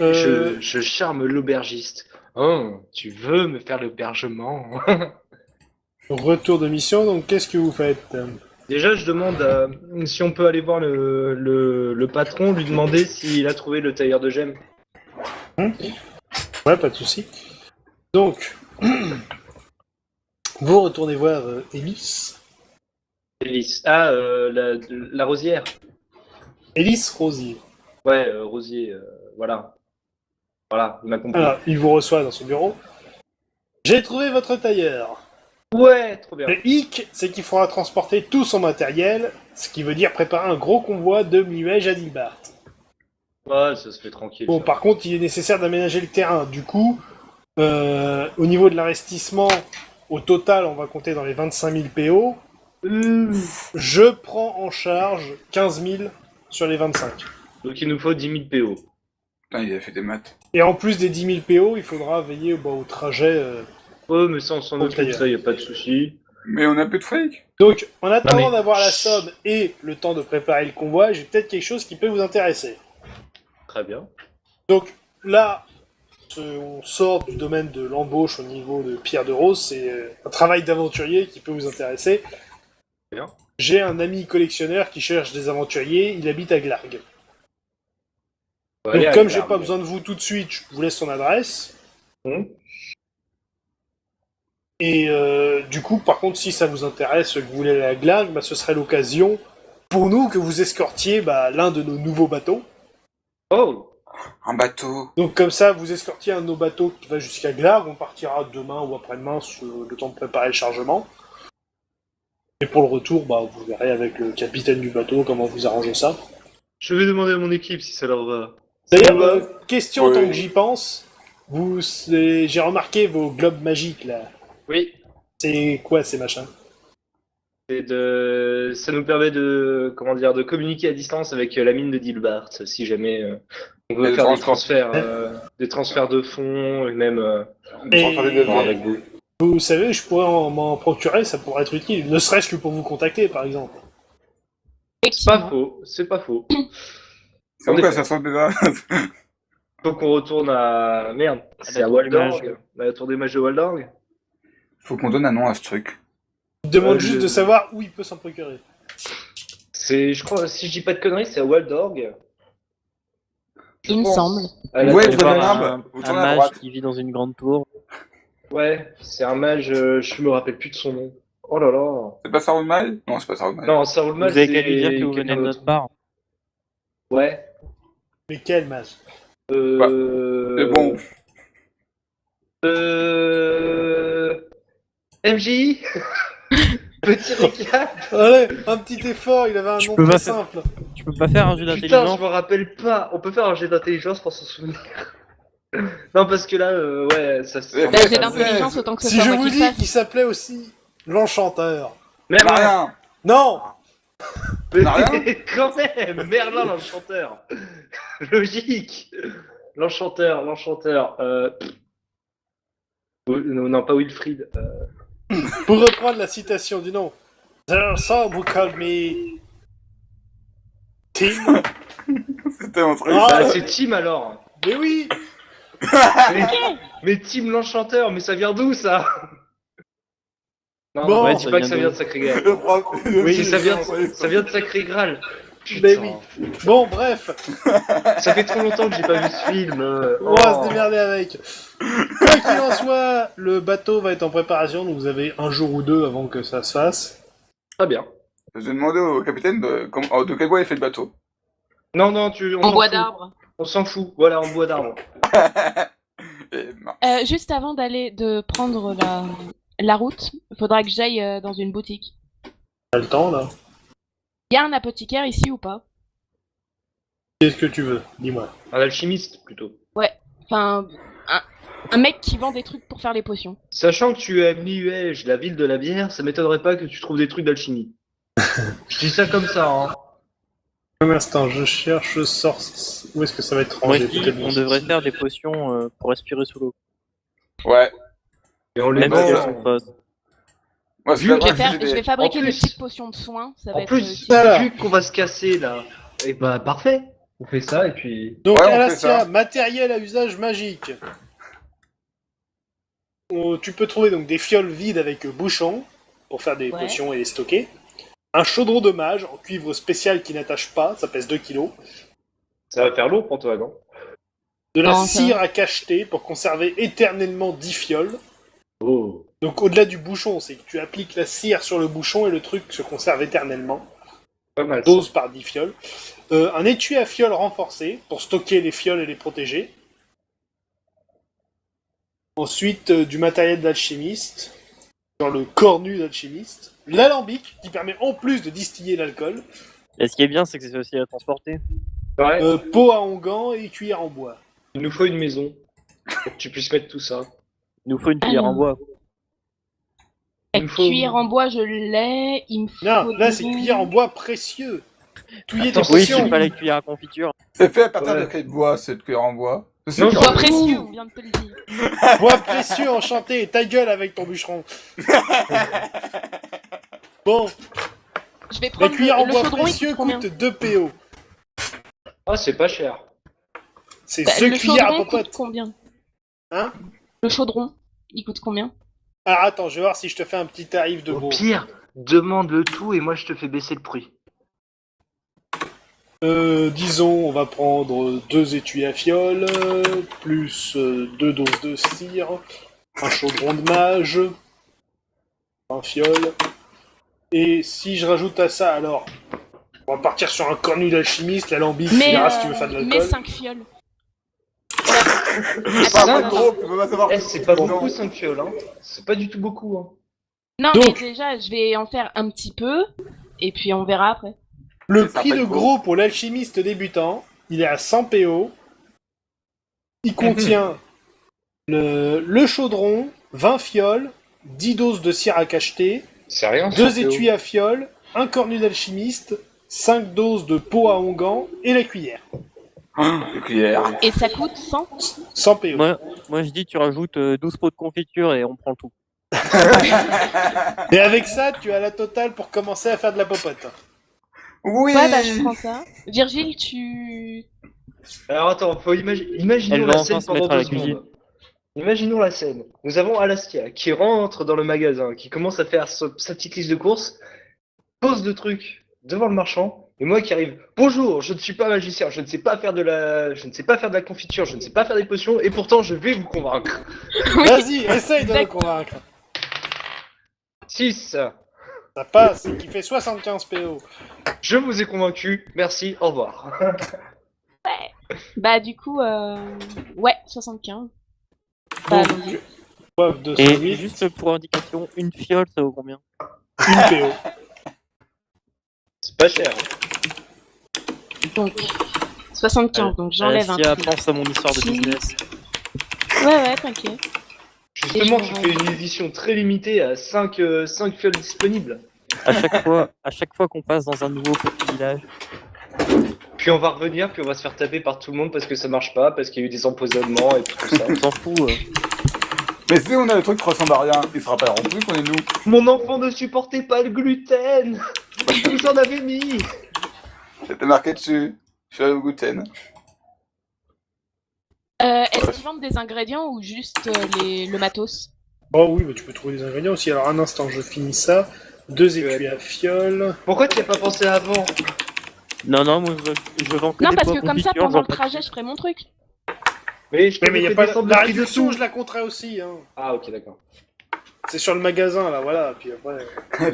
Speaker 2: je charme l'aubergiste. Oh, tu veux me faire l'hébergement?
Speaker 1: retour de mission, donc qu'est-ce que vous faites?
Speaker 2: Déjà, je demande si on peut aller voir le patron, lui demander s'il a trouvé le tailleur de gemmes.
Speaker 1: Ouais, pas de souci. Donc, vous retournez voir Élise.
Speaker 2: Élise. Ah, la rosière.
Speaker 1: Élise Rosier.
Speaker 2: Ouais, Rosier, voilà. Voilà, il m'a compris.
Speaker 1: Alors, il vous reçoit dans son bureau. J'ai trouvé votre tailleur.
Speaker 2: Ouais, trop bien.
Speaker 1: Le hic, c'est qu'il faudra transporter tout son matériel, ce qui veut dire préparer un gros convoi de Minuage à Dilbart.
Speaker 2: Ouais, ça se fait tranquille.
Speaker 1: Bon,
Speaker 2: ça.
Speaker 1: par contre, il est nécessaire d'aménager le terrain. Du coup, au niveau de l'investissement, au total, on va compter dans les 25 000 PO. Je prends en charge 15 000 sur les 25.
Speaker 2: Donc il nous faut 10 000 PO.
Speaker 3: Putain, il a fait des maths.
Speaker 1: Et en plus des 10 000 PO, il faudra veiller au trajet.
Speaker 2: Ouais, mais ça, on s'en
Speaker 1: Au
Speaker 2: occupe,
Speaker 1: tailleur.
Speaker 2: ça, y a pas de souci.
Speaker 3: Mais on a peu de fric.
Speaker 1: Donc, en attendant
Speaker 2: Non, mais-
Speaker 1: d'avoir la somme et le temps de préparer le convoi, j'ai peut-être quelque chose qui peut vous intéresser.
Speaker 2: Très bien.
Speaker 1: Donc là, on sort du domaine de l'embauche au niveau de Pierre de Rose, c'est un travail d'aventurier qui peut vous intéresser.
Speaker 2: Bien.
Speaker 1: J'ai un ami collectionneur qui cherche des aventuriers, il habite à Glargue.
Speaker 2: On va
Speaker 1: Donc
Speaker 2: aller à
Speaker 1: comme j'ai
Speaker 2: Glargue.
Speaker 1: pas besoin de vous tout de suite, je vous laisse son adresse.
Speaker 2: Hum.
Speaker 1: Et du coup, par contre, si ça vous intéresse, que vous voulez aller à Glargue, bah, ce serait l'occasion pour nous que vous escortiez l'un de nos nouveaux bateaux.
Speaker 2: Oh,
Speaker 3: Un bateau.
Speaker 1: Donc comme ça, vous escortiez un de nos bateaux qui va jusqu'à Glargue, on partira demain ou après-demain sur le temps de préparer le chargement. Et pour le retour, vous verrez avec le capitaine du bateau comment vous arrangez ça.
Speaker 2: je vais demander à mon équipe si ça leur va.
Speaker 1: D'ailleurs,
Speaker 2: Ça vous va
Speaker 1: question
Speaker 3: Oui.
Speaker 1: tant que j'y pense, j'ai remarqué vos globes magiques là.
Speaker 2: Oui.
Speaker 1: C'est quoi ces machins?
Speaker 2: Ça nous permet de communiquer à distance avec la mine de Dilbart, si jamais on veut
Speaker 3: Et de
Speaker 2: faire des transferts de fonds, et même
Speaker 1: Et-
Speaker 3: Transporter des gens
Speaker 2: avec vous.
Speaker 1: Vous savez, je pourrais m'en procurer, ça pourrait être utile, ne serait-ce que pour vous contacter par exemple.
Speaker 2: Pas
Speaker 5: Effectivement.
Speaker 2: faux, c'est pas faux.
Speaker 3: C'est
Speaker 2: En
Speaker 3: pourquoi
Speaker 2: effet.
Speaker 3: ça sent déjà.
Speaker 2: Faut qu'on retourne à... Merde, c'est à
Speaker 4: Tour des Mages.
Speaker 2: Waldorg. La tour des mages de Waldorg.
Speaker 3: Faut qu'on donne un nom à ce truc.
Speaker 1: Je demande
Speaker 2: je-
Speaker 1: juste de savoir où il peut s'en procurer.
Speaker 2: Je crois, si je dis pas de conneries, c'est à Waldorg. Je
Speaker 5: Il me
Speaker 2: pense.
Speaker 5: semble.
Speaker 2: À la
Speaker 3: Ouais,
Speaker 2: tour
Speaker 3: vous
Speaker 2: des
Speaker 3: avez
Speaker 2: mages.
Speaker 3: un arbre. Vous
Speaker 4: un
Speaker 3: tournez à
Speaker 4: mage
Speaker 3: droite.
Speaker 4: qui vit dans une grande tour.
Speaker 2: Ouais, c'est un mage, je me rappelle plus de son nom. Oh là là.
Speaker 3: C'est pas Saruman? Non, c'est pas Saruman.
Speaker 2: Non, ça roule
Speaker 4: Vous
Speaker 2: mal,
Speaker 4: avez
Speaker 2: c'est
Speaker 4: qu'à lui dire que vous
Speaker 2: quelqu'un
Speaker 4: venez de notre
Speaker 2: d'autre.
Speaker 4: part.
Speaker 2: Ouais.
Speaker 1: Mais quel mage?
Speaker 3: Mais bon.
Speaker 2: MJ. Petit récap.
Speaker 1: Allez, un petit effort, il avait un
Speaker 4: Je
Speaker 1: nom
Speaker 4: peux
Speaker 1: très
Speaker 4: pas faire-
Speaker 1: simple.
Speaker 4: Tu peux pas faire un jeu
Speaker 2: Putain,
Speaker 4: d'intelligence.
Speaker 2: je me rappelle pas. On peut faire un jet d'intelligence pour s'en souvenir. Non, parce que là, ouais, ça se...
Speaker 3: Bah,
Speaker 5: Bah, j'ai
Speaker 3: ça
Speaker 5: d'intelligence
Speaker 3: fait-
Speaker 5: autant que ce
Speaker 1: Si
Speaker 5: soit
Speaker 1: je
Speaker 5: moi
Speaker 1: vous
Speaker 5: qui le
Speaker 1: dis
Speaker 5: fasse.
Speaker 1: qu'il s'appelait aussi l'Enchanteur.
Speaker 2: Merde,
Speaker 3: On a rien.
Speaker 1: Non!
Speaker 3: On a rien.
Speaker 2: quand même, Merlin l'enchanteur. Logique. L'enchanteur. Non, pas Wilfried.
Speaker 1: Pour reprendre la citation du nom. There's some who call me Tim.
Speaker 3: C'était mon truc.
Speaker 1: Ah,
Speaker 2: Bah,
Speaker 1: ouais.
Speaker 2: c'est Tim alors.
Speaker 1: Mais oui!
Speaker 2: Mais Tim l'enchanteur, mais ça vient d'où ça? Non,
Speaker 1: Bon,
Speaker 2: ouais, dis
Speaker 4: ça
Speaker 2: pas que
Speaker 4: vient
Speaker 2: ça
Speaker 4: d'où
Speaker 2: vient de Sacré Graal.
Speaker 3: Le prof.
Speaker 1: Oui,
Speaker 2: Si, ça vient de Sacré Graal.
Speaker 1: Mais
Speaker 2: Putain.
Speaker 1: oui. Bon, bref,
Speaker 2: Ça fait trop longtemps que j'ai pas vu ce film.
Speaker 1: on va se démerder avec. Quoi qu'il en soit, le bateau va être en préparation, donc vous avez un jour ou deux avant que ça se fasse.
Speaker 2: Très bien.
Speaker 3: Je vais demander au capitaine de quel bois il fait le bateau.
Speaker 2: Non, on
Speaker 5: En
Speaker 2: s'en
Speaker 5: bois
Speaker 2: fout.
Speaker 5: d'arbre.
Speaker 2: On s'en fout. Voilà, en bois d'arbre.
Speaker 3: Et, non.
Speaker 5: Juste avant de prendre la route, faudra que j'aille dans une boutique.
Speaker 1: T'as le temps, là.
Speaker 5: Y a un apothicaire ici ou pas?
Speaker 1: Qu'est-ce que tu veux? Dis-moi.
Speaker 2: Un alchimiste, plutôt.
Speaker 5: Enfin, un mec qui vend des trucs pour faire les potions.
Speaker 2: Sachant que tu es à Minuage, la ville de la bière, ça m'étonnerait pas que tu trouves des trucs d'alchimie. Je dis ça comme ça, hein.
Speaker 1: Un instant, je cherche, je sors. Où est-ce que ça va être
Speaker 4: Moi,
Speaker 1: rangé?
Speaker 4: je dis,
Speaker 1: Peut-être
Speaker 4: on
Speaker 1: dans-
Speaker 4: devrait faire des potions pour respirer sous l'eau.
Speaker 3: Ouais.
Speaker 2: Et on les
Speaker 4: Même si elles
Speaker 2: vend.
Speaker 4: sont fausses.
Speaker 3: Moi, c'est
Speaker 2: Je
Speaker 3: pas
Speaker 2: vais
Speaker 3: vrai,
Speaker 5: Je
Speaker 3: j'ai
Speaker 5: vais
Speaker 3: des-
Speaker 5: fabriquer
Speaker 2: En
Speaker 5: des
Speaker 2: plus-
Speaker 5: petites potions de soins. Ça va
Speaker 2: En
Speaker 5: être
Speaker 2: plus,
Speaker 5: utile.
Speaker 1: Voilà.
Speaker 2: vu qu'on va se casser là, et bah parfait. On fait ça et puis.
Speaker 1: Donc,
Speaker 3: Ouais, on fait
Speaker 1: Alastia,
Speaker 3: ça.
Speaker 1: matériel à usage magique. Tu peux trouver donc des fioles vides avec bouchon pour faire des
Speaker 5: Ouais.
Speaker 1: potions et les stocker. Un chaudron de mage en cuivre spécial qui n'attache pas, ça pèse 2 kilos.
Speaker 2: Ça va faire lourd pour toi, non?
Speaker 1: De la
Speaker 5: Non, ça
Speaker 1: cire
Speaker 5: va.
Speaker 1: à cacheter pour conserver éternellement 10 fioles.
Speaker 2: Oh.
Speaker 1: Donc au-delà du bouchon, c'est que tu appliques la cire sur le bouchon et le truc se conserve éternellement.
Speaker 2: Pas mal. Ça.
Speaker 1: Dose par 10 fioles. Un étui à fioles renforcé pour stocker les fioles et les protéger. Ensuite, du matériel d'alchimiste, genre le cornu d'alchimiste. L'alambic, qui permet en plus de distiller l'alcool.
Speaker 4: Et ce qui est bien, c'est que c'est aussi à transporter.
Speaker 2: Ouais,
Speaker 1: Pot à onguent et cuillère en bois.
Speaker 2: il nous faut une maison pour que tu puisses mettre tout ça.
Speaker 4: Il nous faut une cuillère en bois.
Speaker 2: Il
Speaker 5: La
Speaker 2: me faut-
Speaker 5: cuillère en bois, je l'ai. Il me faut.
Speaker 1: Non, là c'est cuillère en bois précieux. Touiller tes
Speaker 2: Attends,
Speaker 4: Oui,
Speaker 1: potions.
Speaker 4: c'est pas la cuillère à confiture.
Speaker 3: C'est fait à partir
Speaker 2: Ouais.
Speaker 3: de quel bois, cette cuillère en bois? C'est
Speaker 2: Non,
Speaker 3: sûr.
Speaker 5: Bois précieux, on vient de te le dire.
Speaker 1: Bois précieux enchanté, ta gueule avec ton bûcheron. Bon,
Speaker 5: Je vais
Speaker 1: la
Speaker 5: prendre
Speaker 1: cuillère en
Speaker 5: le
Speaker 1: bois
Speaker 5: chaudron, il
Speaker 1: précieux
Speaker 5: coûte combien?
Speaker 1: coûte 2 PO.
Speaker 2: Ah, c'est pas cher.
Speaker 1: C'est
Speaker 5: Bah,
Speaker 1: ce
Speaker 5: le
Speaker 1: cuillère à
Speaker 5: chaudron coûte
Speaker 1: popote.
Speaker 5: combien?
Speaker 1: Hein?
Speaker 5: Le chaudron, il coûte combien?
Speaker 1: Alors attends, je vais voir si je te fais un petit tarif de
Speaker 2: Au
Speaker 1: gros.
Speaker 2: pire, demande le tout et moi je te fais baisser le prix.
Speaker 1: Disons, on va prendre 2 étuis à fioles, plus 2 doses de cire, un chaudron de mage, un fiole. Et si je rajoute à ça, alors, on va partir sur un cornu d'alchimiste, l'alambic, tu
Speaker 5: Mais,
Speaker 1: verras si tu veux faire de
Speaker 5: mais
Speaker 1: l'alcool.
Speaker 5: 5 fioles.
Speaker 3: C'est pas
Speaker 5: Attends,
Speaker 3: un peu gros, tu peux pas savoir.
Speaker 2: Eh, c'est pas
Speaker 3: Non.
Speaker 2: beaucoup 5 fioles, hein. C'est pas du tout beaucoup, hein.
Speaker 5: Non,
Speaker 1: Donc-
Speaker 5: mais déjà, je vais en faire un petit peu, et puis on verra après.
Speaker 1: Le
Speaker 3: Ça
Speaker 1: prix
Speaker 3: fait
Speaker 1: de
Speaker 3: gros.
Speaker 1: gros pour l'alchimiste débutant, il est à 100 PO. Il contient le chaudron, 20 fioles, 10 doses de cire à cacheter,
Speaker 2: C'est rien.
Speaker 1: 2
Speaker 2: c'est
Speaker 1: étuis à fioles, un cornu d'alchimiste, 5 doses de pot à onguent et la cuillère.
Speaker 3: Les cuillères.
Speaker 5: Et ça coûte 100.
Speaker 1: 100 PO.
Speaker 4: Moi, je dis, tu rajoutes 12 pots de confiture et on prend tout.
Speaker 1: Et avec ça, tu as la totale pour commencer à faire de la popote.
Speaker 3: Oui.
Speaker 5: Ouais, bah je prends ça. Virgile, tu...
Speaker 2: Alors attends, faut imaginons
Speaker 4: Elle va
Speaker 2: la
Speaker 4: enfin
Speaker 2: scène
Speaker 4: se
Speaker 2: pendant
Speaker 4: mettre à
Speaker 2: 2
Speaker 4: la cuisine.
Speaker 2: secondes. Imaginons la scène. Nous avons Alastia qui rentre dans le magasin, qui commence à faire sa petite liste de courses, pose de trucs devant le marchand, et moi qui arrive. Bonjour, je ne suis pas magicien, je ne sais pas faire de la confiture, je ne sais pas faire des potions, et pourtant je vais vous convaincre.
Speaker 1: Vas-y, essaye de le
Speaker 5: D'accord.
Speaker 1: convaincre.
Speaker 2: 6.
Speaker 1: Ça passe, qui fait 75 PO.
Speaker 2: Je vous ai convaincu, merci, au revoir.
Speaker 5: Bah du coup, ouais, 75. Bah,
Speaker 1: Donc,
Speaker 5: allons-y.
Speaker 1: poivre
Speaker 4: Et
Speaker 1: 208,
Speaker 4: juste pour indication, une fiole, ça vaut combien?
Speaker 1: 1 PO.
Speaker 2: C'est pas cher.
Speaker 5: Donc, 75, donc j'enlève un
Speaker 4: Alastia,
Speaker 5: truc.
Speaker 4: pense à mon histoire de business.
Speaker 5: Ouais, t'inquiète.
Speaker 2: Justement,
Speaker 5: Et
Speaker 2: je
Speaker 5: je-
Speaker 2: fais une édition très limitée à 5 fioles disponibles.
Speaker 4: À chaque fois qu'on passe dans un nouveau petit village,
Speaker 2: Puis on va revenir, puis on va se faire taper par tout le monde parce que ça marche pas, parce qu'il y a eu des empoisonnements et tout ça.
Speaker 4: on s'en fout.
Speaker 3: Mais si on a le truc qui ressemble à rien, ils se rappelleront plus qu'on est nous.
Speaker 2: Mon enfant ne supportait pas le gluten. Vous en avez mis.
Speaker 3: C'était marqué dessus. Je suis au gluten.
Speaker 5: Est-ce qu'ils vendent des ingrédients ou juste le matos?
Speaker 1: Oh oui, mais tu peux trouver des ingrédients aussi. Alors un instant, je finis ça. 2 étuis à fioles.
Speaker 2: Pourquoi tu n'y as pas pensé avant?
Speaker 4: Non, moi je vends que
Speaker 5: Non,
Speaker 4: des
Speaker 5: parce
Speaker 4: pots
Speaker 5: que comme ça,
Speaker 4: confitures,
Speaker 5: pendant
Speaker 4: j'en
Speaker 5: le
Speaker 4: pas-
Speaker 5: trajet, je ferai mon truc.
Speaker 2: Mais je
Speaker 1: Oui,
Speaker 2: te
Speaker 1: mais il y a
Speaker 2: fais
Speaker 1: pas
Speaker 2: descendre
Speaker 1: la
Speaker 2: le prix
Speaker 1: réduction,
Speaker 2: dessous.
Speaker 1: je la compterai aussi. Hein.
Speaker 2: Ah ok, d'accord.
Speaker 1: C'est sur le magasin, là, voilà. Puis après...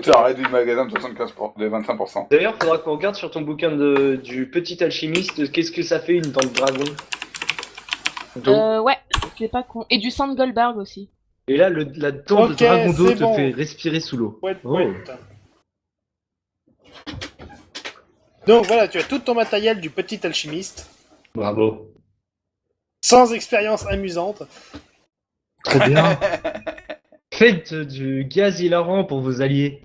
Speaker 3: Tu as réduit le magasin de de 25%.
Speaker 2: D'ailleurs, faudra qu'on regarde sur ton bouquin du petit alchimiste, qu'est-ce que ça fait une dent de dragon d'eau.
Speaker 5: Ouais, c'est pas con. Et du sang de Goldberg aussi.
Speaker 2: Et là, la dent de
Speaker 1: Ok,
Speaker 2: dragon d'eau
Speaker 1: c'est
Speaker 2: te
Speaker 1: bon.
Speaker 2: fait respirer sous l'eau.
Speaker 1: Ouais,
Speaker 2: Oh.
Speaker 1: ouais. Donc voilà, tu as tout ton matériel du petit alchimiste,
Speaker 2: Bravo.
Speaker 1: sans expérience amusante.
Speaker 2: Très bien. Faites du gaz hilarant pour vos alliés.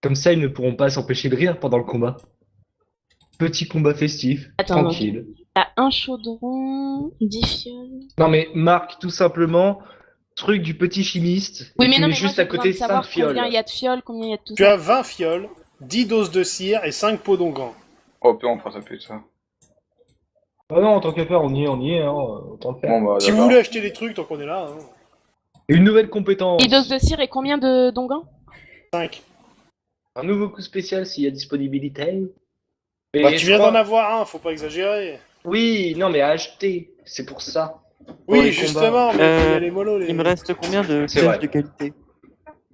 Speaker 2: Comme ça, ils ne pourront pas s'empêcher de rire pendant le combat. Petit combat festif,
Speaker 5: Attends,
Speaker 2: tranquille.
Speaker 5: T'as un chaudron, 10 fioles.
Speaker 2: Non mais marque tout simplement truc du petit chimiste.
Speaker 5: Oui,
Speaker 2: et
Speaker 5: mais
Speaker 2: tu
Speaker 5: non,
Speaker 2: mets
Speaker 5: mais moi
Speaker 2: juste
Speaker 5: j'ai
Speaker 2: à
Speaker 5: besoin
Speaker 2: côté
Speaker 5: de savoir
Speaker 2: 5 fioles.
Speaker 5: combien il y a de fioles, combien il y a de tout
Speaker 1: Tu
Speaker 5: ça.
Speaker 1: as 20 fioles, 10 doses de cire et 5 pots d'onguent.
Speaker 3: Oh putain, on fera ça plus de ça.
Speaker 2: Ah non, tant qu'à faire, on y est, hein, autant le faire.
Speaker 3: Bon bah
Speaker 1: Si vous
Speaker 3: d'accord.
Speaker 1: voulez acheter des trucs tant qu'on est là, hein.
Speaker 2: Une nouvelle compétence.
Speaker 5: 10 doses de cire et combien de d'onguents?
Speaker 1: 5.
Speaker 2: Un nouveau coup spécial s'il y a disponibilité. Mais
Speaker 1: Bah, tu
Speaker 2: je
Speaker 1: viens
Speaker 2: crois-
Speaker 1: d'en avoir un, faut pas exagérer.
Speaker 2: Oui, non, mais à acheter, c'est pour ça. Pour
Speaker 1: Oui,
Speaker 2: les
Speaker 1: justement, mais faut y
Speaker 4: Euh,
Speaker 1: aller mollo. Les...
Speaker 4: Il me reste combien de
Speaker 2: C'est
Speaker 4: flèches
Speaker 2: vrai.
Speaker 4: de qualité?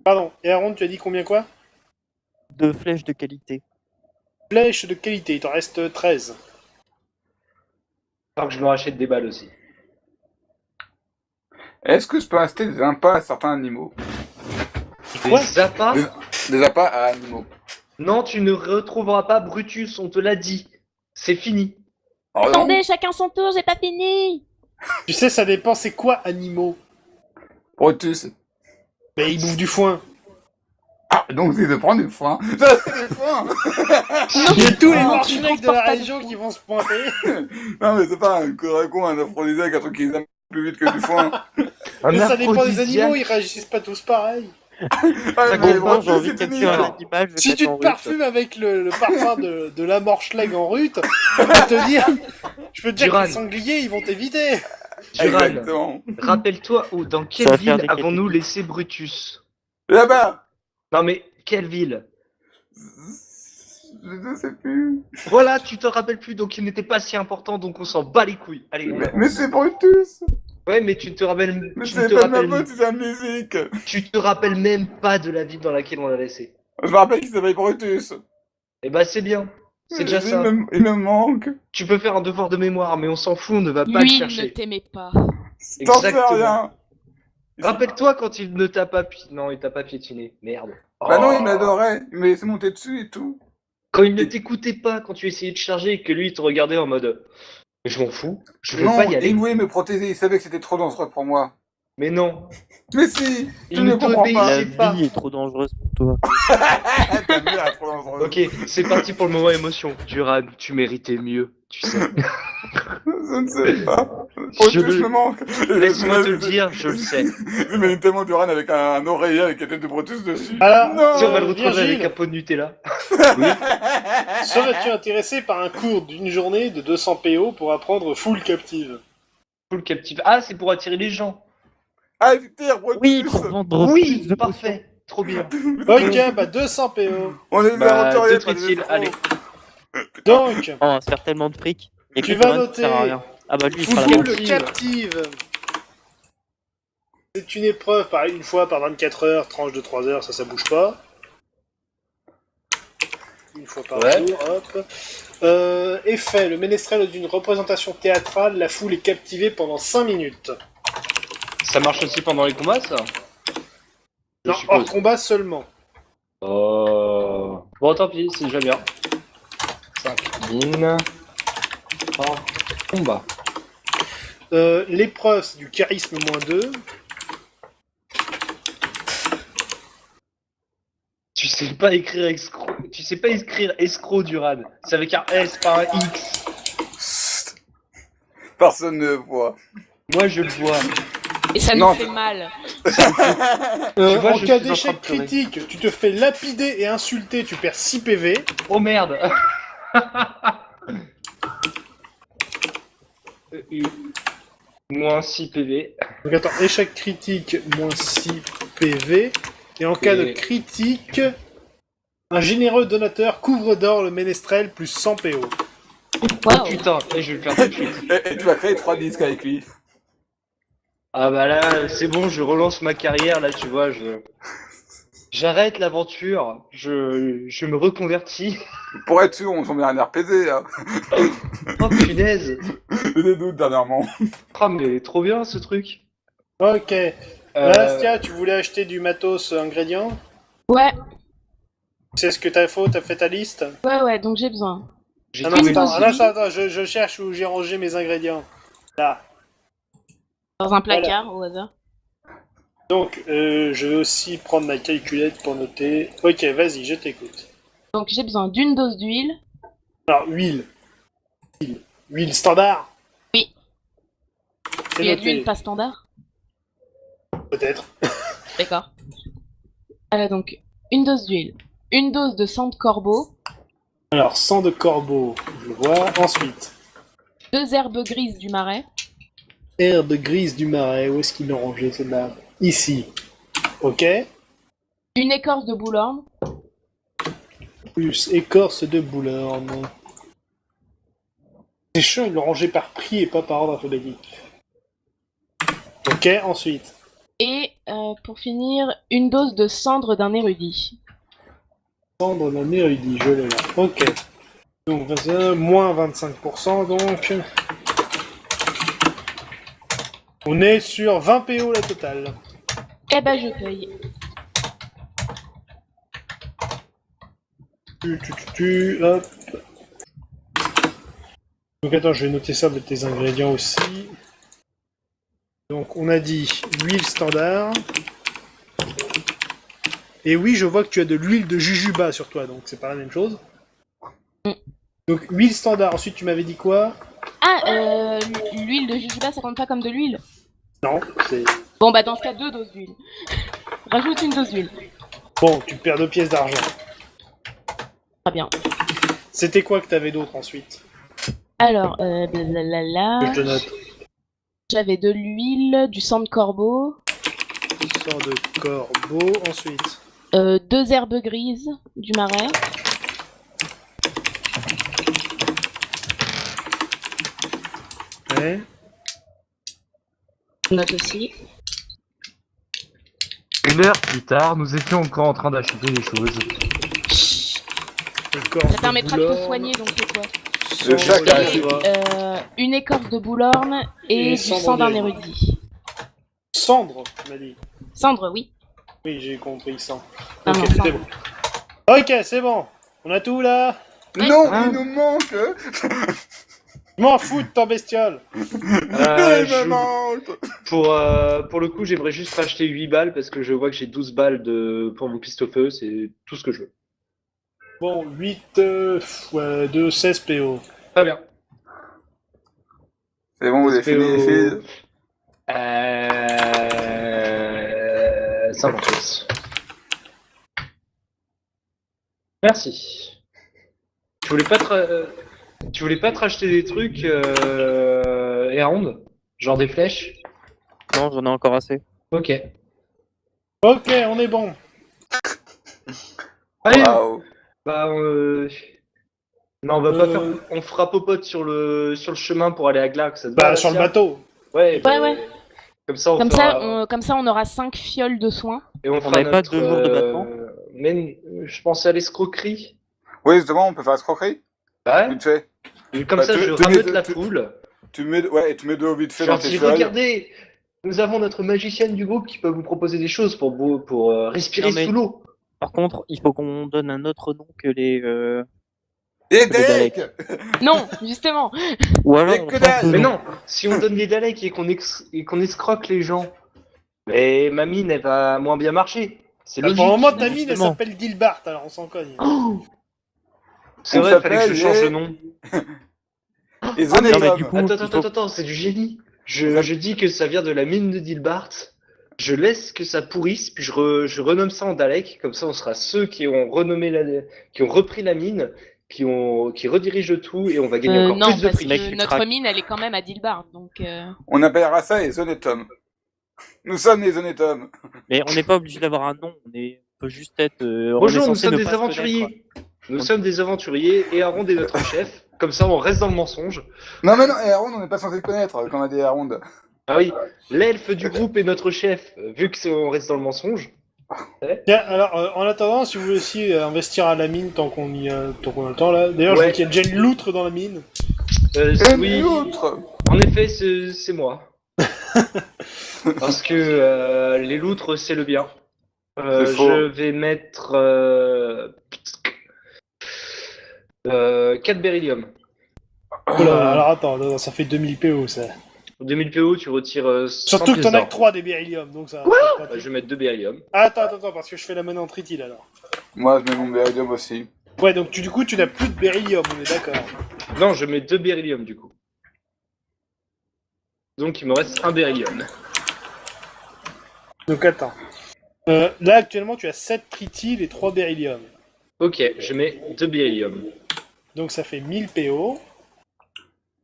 Speaker 1: Pardon, et Aaron, tu as dit combien quoi?
Speaker 4: De flèches de qualité.
Speaker 1: Flèches de qualité, il t'en reste 13.
Speaker 2: Alors que je me rachète des balles aussi.
Speaker 3: Est-ce que je peux acheter des appâts à certains animaux?
Speaker 1: Quoi?
Speaker 2: Des appâts?
Speaker 3: Des appâts à animaux.
Speaker 2: Non, tu ne retrouveras pas Brutus, on te l'a dit. C'est fini.
Speaker 3: Oh non.
Speaker 5: Attendez, chacun son tour, j'ai pas fini.
Speaker 1: Tu sais, ça dépend, c'est quoi animaux?
Speaker 3: Brutus.
Speaker 1: Mais ils bouffent du foin.
Speaker 3: Ah, donc c'est de prendre du foin. Ça, c'est du foin.
Speaker 1: Il y a tous les
Speaker 5: Non,
Speaker 1: marchineks
Speaker 5: tu
Speaker 1: de la
Speaker 5: transportes pas
Speaker 1: région
Speaker 5: du
Speaker 1: qui vont se pointer.
Speaker 3: Non mais c'est pas un coracon, un aphrodisiaque, un truc qui les aime plus vite que du foin.
Speaker 2: Un
Speaker 1: Mais ça dépend des
Speaker 2: aphrodisiaque.
Speaker 1: animaux, ils réagissent pas tous pareil.
Speaker 3: Ouais,
Speaker 2: Ça
Speaker 3: mais
Speaker 2: comprend,
Speaker 3: Brutus,
Speaker 4: J'ai envie de
Speaker 3: c'est
Speaker 4: capturer
Speaker 3: fini.
Speaker 4: un animal, je vais
Speaker 1: Si
Speaker 4: mettre
Speaker 1: tu
Speaker 4: en
Speaker 1: te
Speaker 4: route.
Speaker 1: parfumes avec le parfum de la morcheleg en rut, je peux te dire que
Speaker 2: Duran.
Speaker 1: les sangliers, ils vont t'éviter.
Speaker 2: Duran,
Speaker 3: Exactement.
Speaker 2: rappelle-toi dans
Speaker 4: Ça
Speaker 2: quelle
Speaker 4: va faire
Speaker 2: ville
Speaker 4: des
Speaker 2: avons-nous
Speaker 4: catégories.
Speaker 2: laissé Brutus?
Speaker 3: Là-bas.
Speaker 2: Non mais, quelle ville?
Speaker 3: Je sais plus.
Speaker 2: Voilà, tu te rappelles plus, donc il n'était pas si important, donc on s'en bat les couilles. Allez, on
Speaker 3: Mais c'est Brutus.
Speaker 2: Ouais, mais tu ne te rappelles,
Speaker 3: Mais
Speaker 2: tu ne
Speaker 3: c'est
Speaker 2: te
Speaker 3: pas de ma
Speaker 2: rappelles,
Speaker 3: faute, c'est la musique.
Speaker 2: tu te rappelles même pas de la ville dans laquelle on l'a laissé.
Speaker 3: Je me rappelle qu'il s'appelle Brutus.
Speaker 2: Eh bah c'est bien, c'est déjà ça.
Speaker 3: Il me manque.
Speaker 2: Tu peux faire un devoir de mémoire, mais on s'en fout, on ne va pas le
Speaker 5: Lui, il ne
Speaker 2: chercher.
Speaker 5: t'aimait pas.
Speaker 3: T'en sais
Speaker 2: Exactement.
Speaker 3: rien.
Speaker 2: Rappelle-toi quand il ne t'a pas non, il t'a pas piétiné. Merde.
Speaker 3: Bah non,
Speaker 2: Oh.
Speaker 3: il m'adorait. Il m'a laissé monter dessus et tout.
Speaker 2: Quand il ne t'écoutait pas, quand tu essayais de charger et que lui il te regardait en mode je m'en fous, je veux
Speaker 3: Non,
Speaker 2: pas y aller.
Speaker 3: il voulait me protéger. Il savait que c'était trop dangereux pour moi.
Speaker 2: Mais non,
Speaker 3: Mais si,
Speaker 2: Il
Speaker 3: tu
Speaker 2: ne
Speaker 3: ne comprends pas.
Speaker 2: t'obéissait
Speaker 4: La
Speaker 2: pas.
Speaker 4: vie est trop dangereuse pour toi.
Speaker 3: Ta mère est trop dangereuse.
Speaker 2: Ok, c'est parti pour le moment émotion. Duran, tu méritais mieux, tu sais.
Speaker 3: Je ne sais pas.
Speaker 2: Je
Speaker 3: Brutus
Speaker 2: le-
Speaker 3: me manque.
Speaker 2: Laisse-moi te le dire, je le sais.
Speaker 3: J'imagine tellement Duran avec un oreiller avec la tête de Brutus dessus.
Speaker 1: Alors,
Speaker 3: Non.
Speaker 2: Si on va le retrouver
Speaker 1: Virgile,
Speaker 2: avec un pot de Nutella.
Speaker 1: serais-tu intéressé par un cours d'une journée de 200 PO pour apprendre full captive?
Speaker 2: Full captive. Ah, c'est pour attirer les gens.
Speaker 3: Ah, Victor, Brutus.
Speaker 4: Oui, pour vendre
Speaker 2: Oui,
Speaker 4: plus de potions.
Speaker 2: parfait. Trop bien.
Speaker 1: Ok, bah 200 PO.
Speaker 3: On est des
Speaker 2: Bah,
Speaker 3: aventuriers,
Speaker 2: deux
Speaker 3: pas des
Speaker 2: trityles,
Speaker 3: escrocs.
Speaker 2: allez.
Speaker 1: Donc,
Speaker 4: Oh, on va se faire tellement de fric. Et
Speaker 1: Tu vas noter.
Speaker 4: Ah bah lui, il fera la
Speaker 1: full
Speaker 4: vente.
Speaker 1: captive. C'est une épreuve par une fois par 24 heures, tranche de 3 heures, ça bouge pas. Une fois par
Speaker 2: Ouais.
Speaker 1: jour, hop. Effet, le ménestrel d'une représentation théâtrale, la foule est captivée pendant 5 minutes.
Speaker 2: Ça marche aussi pendant les combats, ça? Je
Speaker 1: Non,
Speaker 2: suppose.
Speaker 1: hors combat seulement.
Speaker 2: Bon, tant pis, c'est déjà bien. 5 mines. Hors combat.
Speaker 1: L'épreuve, c'est du charisme -2.
Speaker 2: Tu sais pas écrire escroc. Tu sais pas écrire escroc, Duran. C'est avec un S, pas un X.
Speaker 3: Personne ne voit.
Speaker 2: Moi, je le vois.
Speaker 5: Et ça
Speaker 3: Non,
Speaker 5: nous fait mal.
Speaker 2: Tu vois,
Speaker 1: En
Speaker 2: je
Speaker 1: cas
Speaker 2: suis en
Speaker 1: d'échec
Speaker 2: train de pleurer.
Speaker 1: critique, tu te fais lapider et insulter, tu perds 6 PV.
Speaker 2: Oh merde. Moins 6 PV.
Speaker 1: Donc attends, échec critique, -6 PV. Et en cas de critique, un généreux donateur couvre d'or le ménestrel plus 100 PO.
Speaker 2: Oh
Speaker 5: Waouh.
Speaker 2: putain, et je vais le faire tout de suite.
Speaker 3: Et tu vas créer 3 disques avec lui.
Speaker 2: Ah bah là, c'est bon, je relance ma carrière, là, tu vois, j'arrête l'aventure, je me reconvertis.
Speaker 3: Pour être sûr, on s'en met un RPD, là.
Speaker 2: Oh punaise.
Speaker 3: J'ai des doutes dernièrement.
Speaker 2: Oh mais trop bien ce truc.
Speaker 1: Ok. Alastia, tu voulais acheter du matos ingrédients?
Speaker 5: Ouais,
Speaker 1: Tu sais ce que t'as fait? T'as fait ta liste?
Speaker 5: ouais, donc j'ai besoin.
Speaker 2: J'ai
Speaker 1: Un
Speaker 2: trouvé
Speaker 1: instant,
Speaker 2: une-
Speaker 1: un instant, attends, je cherche où j'ai rangé mes ingrédients. Là.
Speaker 5: Dans un placard, au hasard.
Speaker 1: Donc, je vais aussi prendre ma calculette pour noter. Ok, vas-y, je t'écoute.
Speaker 5: Donc j'ai besoin d'une dose d'huile.
Speaker 1: Alors, huile. Huile standard?
Speaker 5: Oui.
Speaker 1: C'est
Speaker 5: Il y a de
Speaker 1: noté.
Speaker 5: l'huile pas standard.
Speaker 1: Peut-être.
Speaker 5: D'accord. Donc, une dose d'huile, une dose de sang de corbeau,
Speaker 1: Alors, sang de corbeau, je le vois. Ensuite,
Speaker 5: 2 herbes grises du marais,
Speaker 1: herbe grise du marais. Où est-ce qu'ils l'ont rangé, celle-là? Ici. Ok.
Speaker 5: une écorce de boulorne,
Speaker 1: Plus écorce de boulorne. C'est chiant, ils l'ont rangé par prix et pas par ordre alphabétique. Ok, ensuite.
Speaker 5: et pour finir, une dose de cendre d'un érudit.
Speaker 1: Cendre d'un érudit, je l'ai là. Ok. Donc, moins 25%, donc. On est sur 20 PO la totale.
Speaker 5: Eh ben, je paye.
Speaker 1: Hop. Donc attends, je vais noter ça de tes ingrédients aussi. Donc on a dit huile standard. Et oui, je vois que tu as de l'huile de jujuba sur toi, donc c'est pas la même chose. Donc huile standard, ensuite tu m'avais dit quoi?
Speaker 5: Ah, l'huile de jojoba, ça compte pas comme de l'huile?
Speaker 1: Non, c'est...
Speaker 5: Bon, bah dans ce cas, 2 doses d'huile. Rajoute une dose d'huile.
Speaker 1: Bon, tu perds 2 pièces d'argent.
Speaker 5: Très bien.
Speaker 1: C'était quoi que t'avais d'autre ensuite?
Speaker 5: Alors, blablabla.
Speaker 1: Que je te note.
Speaker 5: J'avais de l'huile, du sang de corbeau,
Speaker 1: Sang de corbeau, ensuite.
Speaker 5: 2 herbes grises du marais,
Speaker 1: Ouais.
Speaker 5: je note aussi.
Speaker 2: Une heure plus tard, nous étions encore en train d'acheter des choses.
Speaker 1: Écorce
Speaker 5: Ça permettra de te
Speaker 1: boulorne.
Speaker 5: soigner, donc c'est quoi?
Speaker 3: Le chat qui a
Speaker 5: Et, une écorce de boulorne et
Speaker 1: Et
Speaker 5: du
Speaker 1: cendre
Speaker 5: sang d'un
Speaker 1: d'érudit.
Speaker 5: érudit.
Speaker 1: Cendre, tu m'as dit.
Speaker 5: Cendre, oui.
Speaker 1: Oui, j'ai compris ça.
Speaker 5: Ah
Speaker 1: Ok,
Speaker 5: non,
Speaker 1: c'est
Speaker 5: cendre.
Speaker 1: bon. Ok, c'est bon. On a tout là.
Speaker 3: Non,
Speaker 2: Hein?
Speaker 3: il nous manque.
Speaker 1: Je m'en fous de ta bestiole.
Speaker 3: Il me manque.
Speaker 2: Pour le coup, j'aimerais juste racheter 8 balles parce que je vois que j'ai 12 balles pour mon piste au feu, c'est tout ce que je veux.
Speaker 1: Bon, 8 ouais, 2, 16 PO.
Speaker 2: Très bien.
Speaker 3: C'est bon, vous avez fini les filles.
Speaker 2: 56. Merci. Tu voulais pas te racheter des trucs Around? Genre des flèches?
Speaker 4: Non, j'en ai encore assez.
Speaker 2: Ok.
Speaker 1: Ok, on est bon.
Speaker 2: Allez,
Speaker 3: Waouh.
Speaker 2: bah non, on va pas faire.
Speaker 1: Euh,
Speaker 2: On fera popote sur le chemin pour aller à Glac, ça te
Speaker 1: Bah,
Speaker 2: va,
Speaker 1: sur le
Speaker 2: Lassia?
Speaker 1: bateau.
Speaker 2: Ouais, bah,
Speaker 5: Ouais.
Speaker 2: Comme ça,
Speaker 5: Comme ça, on aura 5 fioles de soins.
Speaker 2: et on fera
Speaker 4: n'avait pas
Speaker 2: notre,
Speaker 4: 2 jours de battement
Speaker 2: Mais je pensais à l'escroquerie.
Speaker 3: Oui, justement, on peut faire escroquerie.
Speaker 2: Ouais.
Speaker 3: Vite fait.
Speaker 2: Et comme
Speaker 3: Bah,
Speaker 2: ça,
Speaker 3: tu-
Speaker 2: je
Speaker 3: tu
Speaker 2: rameute
Speaker 3: mets-
Speaker 2: la
Speaker 3: tu-
Speaker 2: foule.
Speaker 3: Tu mets de l'eau vite fait
Speaker 2: Je
Speaker 3: dans
Speaker 2: leur
Speaker 3: tes
Speaker 2: dis,
Speaker 3: fioles.
Speaker 2: regardez, nous avons notre magicienne du groupe qui peut vous proposer des choses pour respirer
Speaker 4: Non, mais-
Speaker 2: sous l'eau.
Speaker 4: Par contre, il faut qu'on donne un autre nom que les.
Speaker 3: Et
Speaker 4: Les Daleks.
Speaker 5: Non, justement.
Speaker 4: Ou alors.
Speaker 3: Mais
Speaker 4: on
Speaker 3: que
Speaker 4: fait un
Speaker 3: dalle.
Speaker 4: peu
Speaker 2: Mais
Speaker 4: nom.
Speaker 2: non, si on donne les Daleks et qu'on escroque les gens, mais ma mine, elle va moins bien marcher. C'est
Speaker 1: Bah,
Speaker 2: logique.
Speaker 1: pour le moment, ta mine, elle
Speaker 4: justement.
Speaker 1: s'appelle Dilbart, alors on s'en cogne.
Speaker 2: Oh, c'est
Speaker 3: On
Speaker 2: vrai, il fallait que je
Speaker 3: s'appelle
Speaker 2: change de
Speaker 3: les-
Speaker 2: nom.
Speaker 3: Et
Speaker 2: Ah, mais
Speaker 4: Non, mais
Speaker 3: Zonetom.
Speaker 4: du coup,
Speaker 2: Attends,
Speaker 4: il
Speaker 2: attends,
Speaker 4: faut-
Speaker 2: attends, c'est du génie. Je dis que ça vient de la mine de Dilbart. Je laisse que ça pourrisse, puis je renomme ça en Dalek. Comme ça, on sera ceux qui ont qui ont repris la mine, qui redirigent le tout, et on va gagner encore
Speaker 5: Non,
Speaker 2: plus de
Speaker 5: parce
Speaker 2: prix.
Speaker 4: Mec,
Speaker 5: que
Speaker 4: tu
Speaker 5: notre
Speaker 4: craques.
Speaker 5: mine, elle est quand même à Dilbard, donc...
Speaker 3: On appellera ça les Zonetom. Nous sommes les Zonetom.
Speaker 4: Mais on n'est pas obligé d'avoir un nom. On peut juste être. On est
Speaker 2: Bonjour, nous
Speaker 4: censé
Speaker 2: sommes
Speaker 4: ne
Speaker 2: des
Speaker 4: pas se
Speaker 2: aventuriers.
Speaker 4: connaître.
Speaker 2: Nous sommes des aventuriers, et Aaron est notre chef. Comme ça, on reste dans le mensonge.
Speaker 3: Non, mais non, et Aaron, on n'est pas censé le connaître quand on a des Aaron.
Speaker 2: Ah oui, l'elfe du groupe est notre chef, vu que on reste dans le mensonge.
Speaker 1: Tiens, alors, en attendant, si vous voulez aussi investir à la mine tant qu'on a le temps là. D'ailleurs, je
Speaker 2: Ouais.
Speaker 1: vois qu'il y a déjà une loutre dans la mine.
Speaker 2: Oui,
Speaker 3: L'autre.
Speaker 2: en effet, c'est moi. Parce que les loutres, c'est le bien.
Speaker 3: C'est faux.
Speaker 2: Je vais mettre 4 beryllium.
Speaker 1: Oula, alors attends, ça fait 2000 PO ça.
Speaker 2: 2000 PO, tu retires 100
Speaker 1: Surtout que
Speaker 2: pièces
Speaker 1: t'en as
Speaker 2: d'or.
Speaker 1: que 3 des beryllium, donc ça.
Speaker 2: Bah, je vais mettre 2 beryllium.
Speaker 1: Attends, parce que je fais la monnaie en tritil alors.
Speaker 3: Moi, je mets mon Beryllium aussi.
Speaker 1: Ouais, donc du coup, tu n'as plus de beryllium, on est d'accord.
Speaker 2: Non, je mets 2 beryllium du coup. Donc il me reste 1 beryllium.
Speaker 1: Donc attends. Là, actuellement, tu as 7 tritiles et 3 beryllium.
Speaker 2: Ok, je mets 2 beryllium.
Speaker 1: Donc ça fait 1000 PO.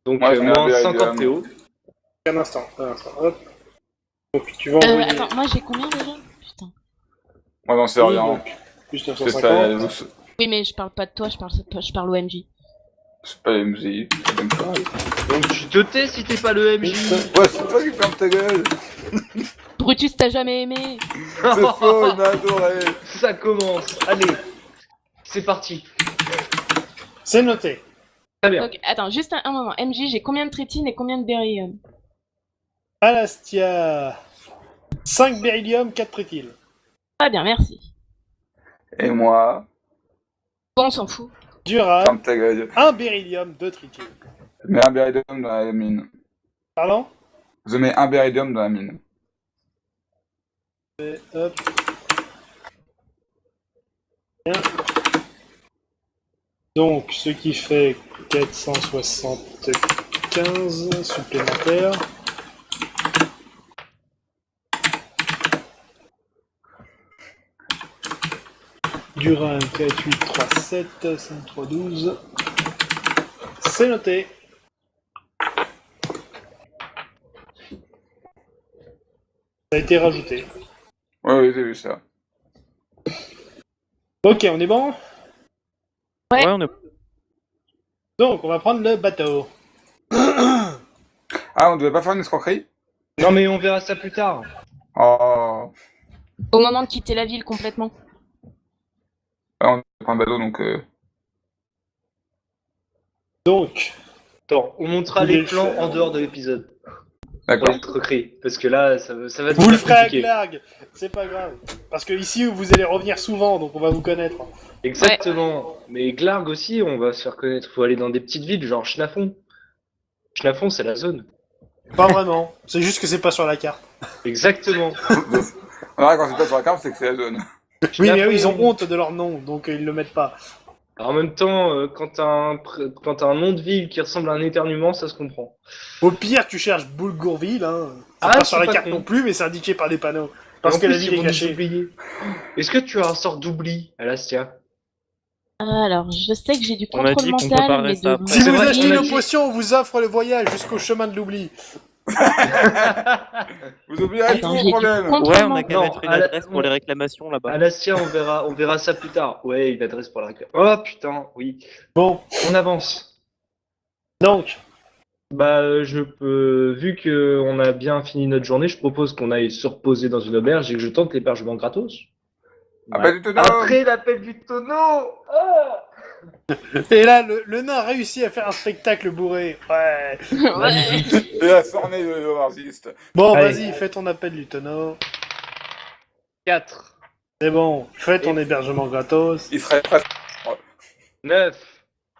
Speaker 2: Donc
Speaker 3: Moi, je mets un
Speaker 2: moins 50
Speaker 3: beryllium.
Speaker 2: PO.
Speaker 1: Un instant, hop. Donc tu vas envoyer...
Speaker 5: Attends, moi j'ai combien déjà? Putain.
Speaker 3: Moi, j'en sais
Speaker 1: Oui,
Speaker 3: rien.
Speaker 1: donc, plus
Speaker 3: C'est
Speaker 1: 950.
Speaker 3: ça,
Speaker 5: Oui, mais je parle pas de toi, je parle au MJ.
Speaker 3: c'est pas MJ. C'est comme ça.
Speaker 2: Donc tu te tais si t'es pas le MJ.
Speaker 3: Ouais, c'est toi qui ferme ta gueule.
Speaker 5: Brutus, t'as jamais aimé?
Speaker 3: C'est faux, il m'a adoré.
Speaker 2: Ça commence. Allez, c'est parti.
Speaker 1: C'est noté.
Speaker 2: Très bien.
Speaker 5: Donc, attends, juste un moment. MJ, j'ai combien de tritine et combien de beryllium?
Speaker 1: Alastia, 5 beryllium, 4 tritiles.
Speaker 5: Très bien, merci.
Speaker 3: Et moi,
Speaker 5: Bon, on s'en fout.
Speaker 1: Dural,
Speaker 3: ferme ta gueule.
Speaker 1: 1 beryllium, 2 tritiles.
Speaker 3: Je mets un beryllium dans la mine.
Speaker 1: Pardon?
Speaker 3: Je mets un beryllium dans la mine.
Speaker 1: Et hop. Bien. Donc, ce qui fait 475 supplémentaires. Dural 4, 8, 3, 7, 5, 3, 12. C'est noté. Ça a été rajouté.
Speaker 3: Oui, j'ai vu ça.
Speaker 1: Ok, on est bon?
Speaker 5: Ouais.
Speaker 4: Ouais, on est...
Speaker 1: Donc, on va prendre le bateau.
Speaker 3: Ah, on devait pas faire une escroquerie?
Speaker 2: Non mais on verra ça plus tard.
Speaker 3: Oh.
Speaker 5: Au moment de quitter la ville complètement.
Speaker 3: Ah, on prend un bateau, donc...
Speaker 1: Donc,
Speaker 2: Attends, on montrera
Speaker 1: Vous
Speaker 2: les
Speaker 1: voulez
Speaker 2: plans
Speaker 1: le faire
Speaker 2: en dehors de l'épisode. Pour
Speaker 3: D'accord.
Speaker 2: les troqueries. Parce que là, ça va
Speaker 1: vous le
Speaker 2: devenir
Speaker 1: ferez à
Speaker 2: compliqué.
Speaker 1: Glarg, c'est pas grave. Parce que ici, vous allez revenir souvent, donc on va vous connaître.
Speaker 2: Exactement. Mais Glarg aussi, on va se faire connaître. Faut aller dans des petites villes, genre Schnafon. Schnafon, c'est la zone.
Speaker 1: Pas vraiment, c'est juste que c'est pas sur la carte.
Speaker 2: Exactement.
Speaker 3: Ah, quand c'est pas sur la carte, c'est que c'est la zone.
Speaker 1: Oui, mais
Speaker 2: Schnafon.
Speaker 1: eux, ils ont honte de leur nom, donc ils le mettent pas.
Speaker 2: Alors, en même temps, quand t'as un nom de ville qui ressemble à un éternuement, ça se comprend.
Speaker 1: Au pire, tu cherches Boulgourville, hein. C'est
Speaker 2: Ah,
Speaker 1: pas
Speaker 2: c'est
Speaker 1: sur la
Speaker 2: pas
Speaker 1: carte
Speaker 2: con.
Speaker 1: non plus, mais c'est indiqué par des panneaux. Parce
Speaker 2: En
Speaker 1: que la
Speaker 2: plus,
Speaker 1: ville
Speaker 2: ils
Speaker 1: est
Speaker 2: vont nous
Speaker 1: cachée.
Speaker 2: oublier. Est-ce que tu as un sort d'oubli, Alastia?
Speaker 5: Alors, je sais que j'ai du
Speaker 4: On a
Speaker 5: contrôle
Speaker 4: dit qu'on
Speaker 5: mental,
Speaker 4: préparait
Speaker 5: mais
Speaker 4: ça
Speaker 5: de...
Speaker 4: après.
Speaker 1: Si
Speaker 2: C'est
Speaker 1: vous
Speaker 2: vrai,
Speaker 1: achetez
Speaker 2: on a
Speaker 1: nos
Speaker 2: dit-
Speaker 1: potions, on vous offre le voyage jusqu'au chemin de l'oubli.
Speaker 3: Vous oublierez
Speaker 5: Attends,
Speaker 3: tout
Speaker 5: j'ai
Speaker 3: le
Speaker 5: du
Speaker 3: problème.
Speaker 5: contrôle
Speaker 4: Ouais, on a
Speaker 5: mental.
Speaker 4: qu'à
Speaker 2: Non,
Speaker 4: mettre une
Speaker 2: à la-
Speaker 4: adresse pour les réclamations là-bas.
Speaker 2: Alastia, on verra ça plus tard. Ouais, une adresse pour la réclame. Oh putain, oui.
Speaker 1: Bon,
Speaker 2: On avance.
Speaker 1: donc,
Speaker 2: Bah, vu que on a bien fini notre journée, je propose qu'on aille se reposer dans une auberge et que je tente l'hébergement gratos.
Speaker 3: Appel du tonneau.
Speaker 2: Après l'appel du tonneau. Ah
Speaker 1: et là, le nain a réussi à faire un spectacle bourré. Ouais.
Speaker 5: Ouais.
Speaker 3: Et la sornée de l'oversiste.
Speaker 1: Bon,
Speaker 2: Allez.
Speaker 1: vas-y, fais ton appel du tonneau.
Speaker 2: 4,
Speaker 1: C'est bon, fais ton hébergement gratos.
Speaker 3: Il serait presque...
Speaker 2: 9.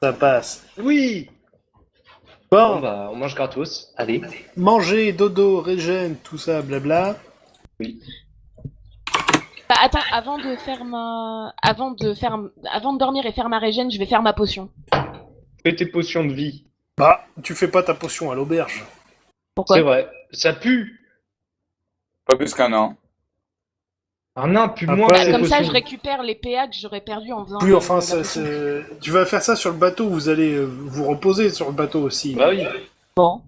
Speaker 1: Ça passe.
Speaker 2: Oui. Bon
Speaker 1: Bon,
Speaker 2: bah, on mange gratos. Allez.
Speaker 1: manger, dodo, régène, tout ça, blabla.
Speaker 5: Bah, attends, avant de dormir et faire ma régène, je vais faire ma potion.
Speaker 2: Fais tes potions de vie.
Speaker 1: Bah, tu fais pas ta potion à l'auberge.
Speaker 5: Pourquoi?
Speaker 2: C'est vrai. Ça pue.
Speaker 3: Pas plus qu'un an.
Speaker 2: Un nain pue
Speaker 1: Après-
Speaker 2: moins
Speaker 1: Bah,
Speaker 2: que ses
Speaker 5: Comme ça,
Speaker 2: potions.
Speaker 5: je récupère les PA que j'aurais perdus en faisant.
Speaker 1: Oui, enfin,
Speaker 5: la
Speaker 1: ça,
Speaker 5: potion.
Speaker 1: tu vas faire ça sur le bateau, vous allez vous reposer sur le bateau aussi.
Speaker 2: Bah oui.
Speaker 5: Bon.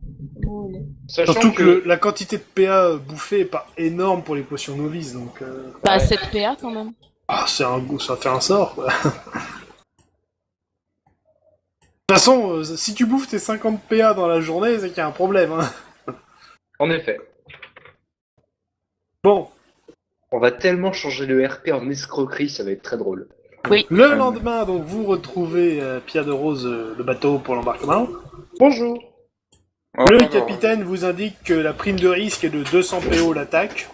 Speaker 2: Sachant
Speaker 1: Surtout que
Speaker 2: que
Speaker 1: la quantité de PA bouffée est pas énorme pour les potions novices, donc...
Speaker 5: Bah,
Speaker 2: Ouais.
Speaker 5: 7 PA quand même.
Speaker 1: Ah, ça fait un sort, quoi. De toute façon, si tu bouffes tes 50 PA dans la journée, c'est qu'il y a un problème, hein.
Speaker 2: En effet.
Speaker 1: Bon,
Speaker 2: On va tellement changer le RP en escroquerie, ça va être très drôle.
Speaker 1: le lendemain, donc, vous retrouvez Pierre de Rose, le bateau pour l'embarquement.
Speaker 2: Bonjour.
Speaker 3: Ouais,
Speaker 1: Le
Speaker 3: ouais, ouais.
Speaker 1: capitaine vous indique que la prime de risque est de 200 PO l'attaque,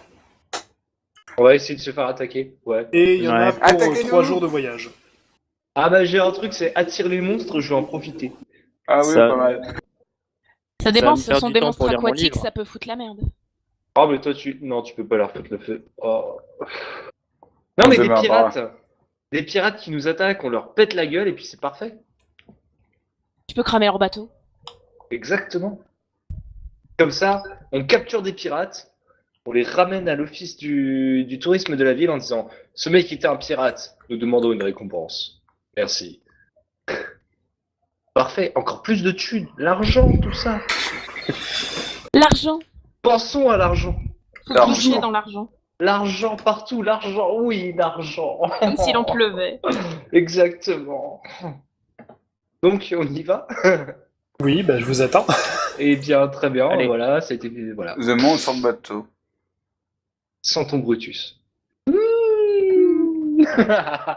Speaker 2: On va essayer de se faire attaquer. Ouais.
Speaker 1: et il y en a
Speaker 4: Ouais.
Speaker 1: pour
Speaker 3: Attaquez-nous
Speaker 1: 3 jours de voyage.
Speaker 2: Ah bah j'ai un truc, c'est attire les monstres, je vais en profiter.
Speaker 3: Ah oui,
Speaker 4: Ça-
Speaker 3: pas mal.
Speaker 5: Ça dépend,
Speaker 4: va me
Speaker 5: si ce
Speaker 4: faire
Speaker 5: sont
Speaker 4: du
Speaker 5: des
Speaker 4: temps
Speaker 5: monstres
Speaker 4: pour lire mon
Speaker 5: aquatiques,
Speaker 4: livre.
Speaker 5: ça peut foutre la merde.
Speaker 2: Ah mais toi Non, tu peux pas leur foutre le feu. Oh. Non mais
Speaker 3: Ça
Speaker 2: des
Speaker 3: va
Speaker 2: pirates. Des pirates qui nous attaquent, on leur pète la gueule et puis c'est parfait.
Speaker 5: Tu peux cramer leur bateau.
Speaker 2: Exactement. Comme ça, on capture des pirates On les ramène à l'office du tourisme de la ville en disant « Ce mec était un pirate, nous demandons une récompense. Merci. » Parfait, encore plus de thunes, l'argent, tout ça.
Speaker 5: L'argent.
Speaker 2: Pensons à l'argent.
Speaker 5: Faut
Speaker 3: L'argent.
Speaker 5: toucher dans l'argent.
Speaker 2: L'argent partout, l'argent, oui, l'argent.
Speaker 5: Comme s'il en pleuvait.
Speaker 2: Exactement. Donc, on y va.
Speaker 1: Oui, bah je vous attends.
Speaker 2: Eh bien, très bien,
Speaker 4: Allez.
Speaker 2: voilà, c'était... Voilà.
Speaker 3: The monde sur le bateau.
Speaker 2: Sentons Brutus.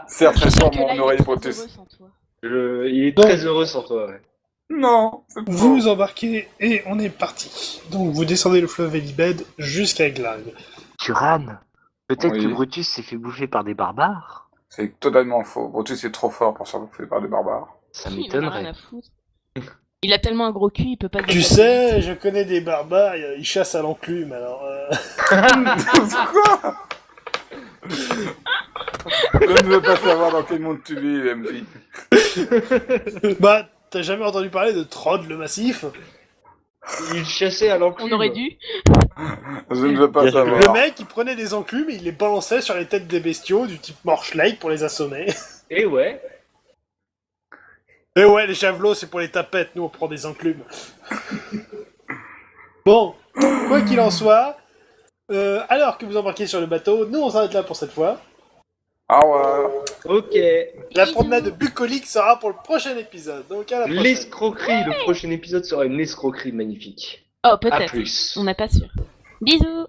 Speaker 3: Serre
Speaker 5: Je
Speaker 3: très
Speaker 5: suis sûre
Speaker 3: fort
Speaker 5: que là,
Speaker 3: mon
Speaker 5: il est
Speaker 3: oreille
Speaker 5: très
Speaker 3: Brutus.
Speaker 5: heureux sans toi.
Speaker 2: Il est
Speaker 1: Donc-
Speaker 2: très heureux sans toi, ouais.
Speaker 3: Non, c'est pas.
Speaker 1: Vous embarquez et on est parti. Donc vous descendez le fleuve Elibed jusqu'à Glag.
Speaker 2: Turan, peut-être
Speaker 3: Oui.
Speaker 2: que Brutus s'est fait bouffer par des barbares.
Speaker 3: C'est totalement faux. Brutus est trop fort pour se faire par des barbares.
Speaker 2: Ça
Speaker 5: Il en a rien
Speaker 2: m'étonnerait.
Speaker 5: à foutre. Il a tellement un gros cul, il peut pas se
Speaker 1: Tu
Speaker 5: déplacer.
Speaker 1: sais, je connais des barbares, ils chassent à l'enclume, alors...
Speaker 3: Quoi? Je ne veux pas savoir dans quel monde tu vis, MJ.
Speaker 1: Bah, t'as jamais entendu parler de Trod le Massif?
Speaker 2: Il chassait à l'enclume.
Speaker 5: On aurait dû.
Speaker 3: Je ne veux pas
Speaker 4: Bien joué.
Speaker 3: savoir.
Speaker 1: Le mec, il prenait des enclumes et il les balançait sur les têtes des bestiaux du type Morchlake pour les assommer.
Speaker 2: Et ouais.
Speaker 1: Et ouais, les javelots, c'est pour les tapettes, nous on prend des enclumes. Bon, quoi qu'il en soit, alors que vous embarquez sur le bateau, nous on s'arrête là pour cette fois.
Speaker 3: Ah ouais.
Speaker 2: Ok.
Speaker 1: La
Speaker 5: Bisous.
Speaker 1: promenade bucolique sera pour le prochain épisode, donc à la prochaine.
Speaker 2: L'escroquerie, le prochain épisode sera une escroquerie magnifique.
Speaker 5: Oh,
Speaker 2: À
Speaker 5: peut-être.
Speaker 2: plus.
Speaker 5: On n'est pas sûr. Bisous.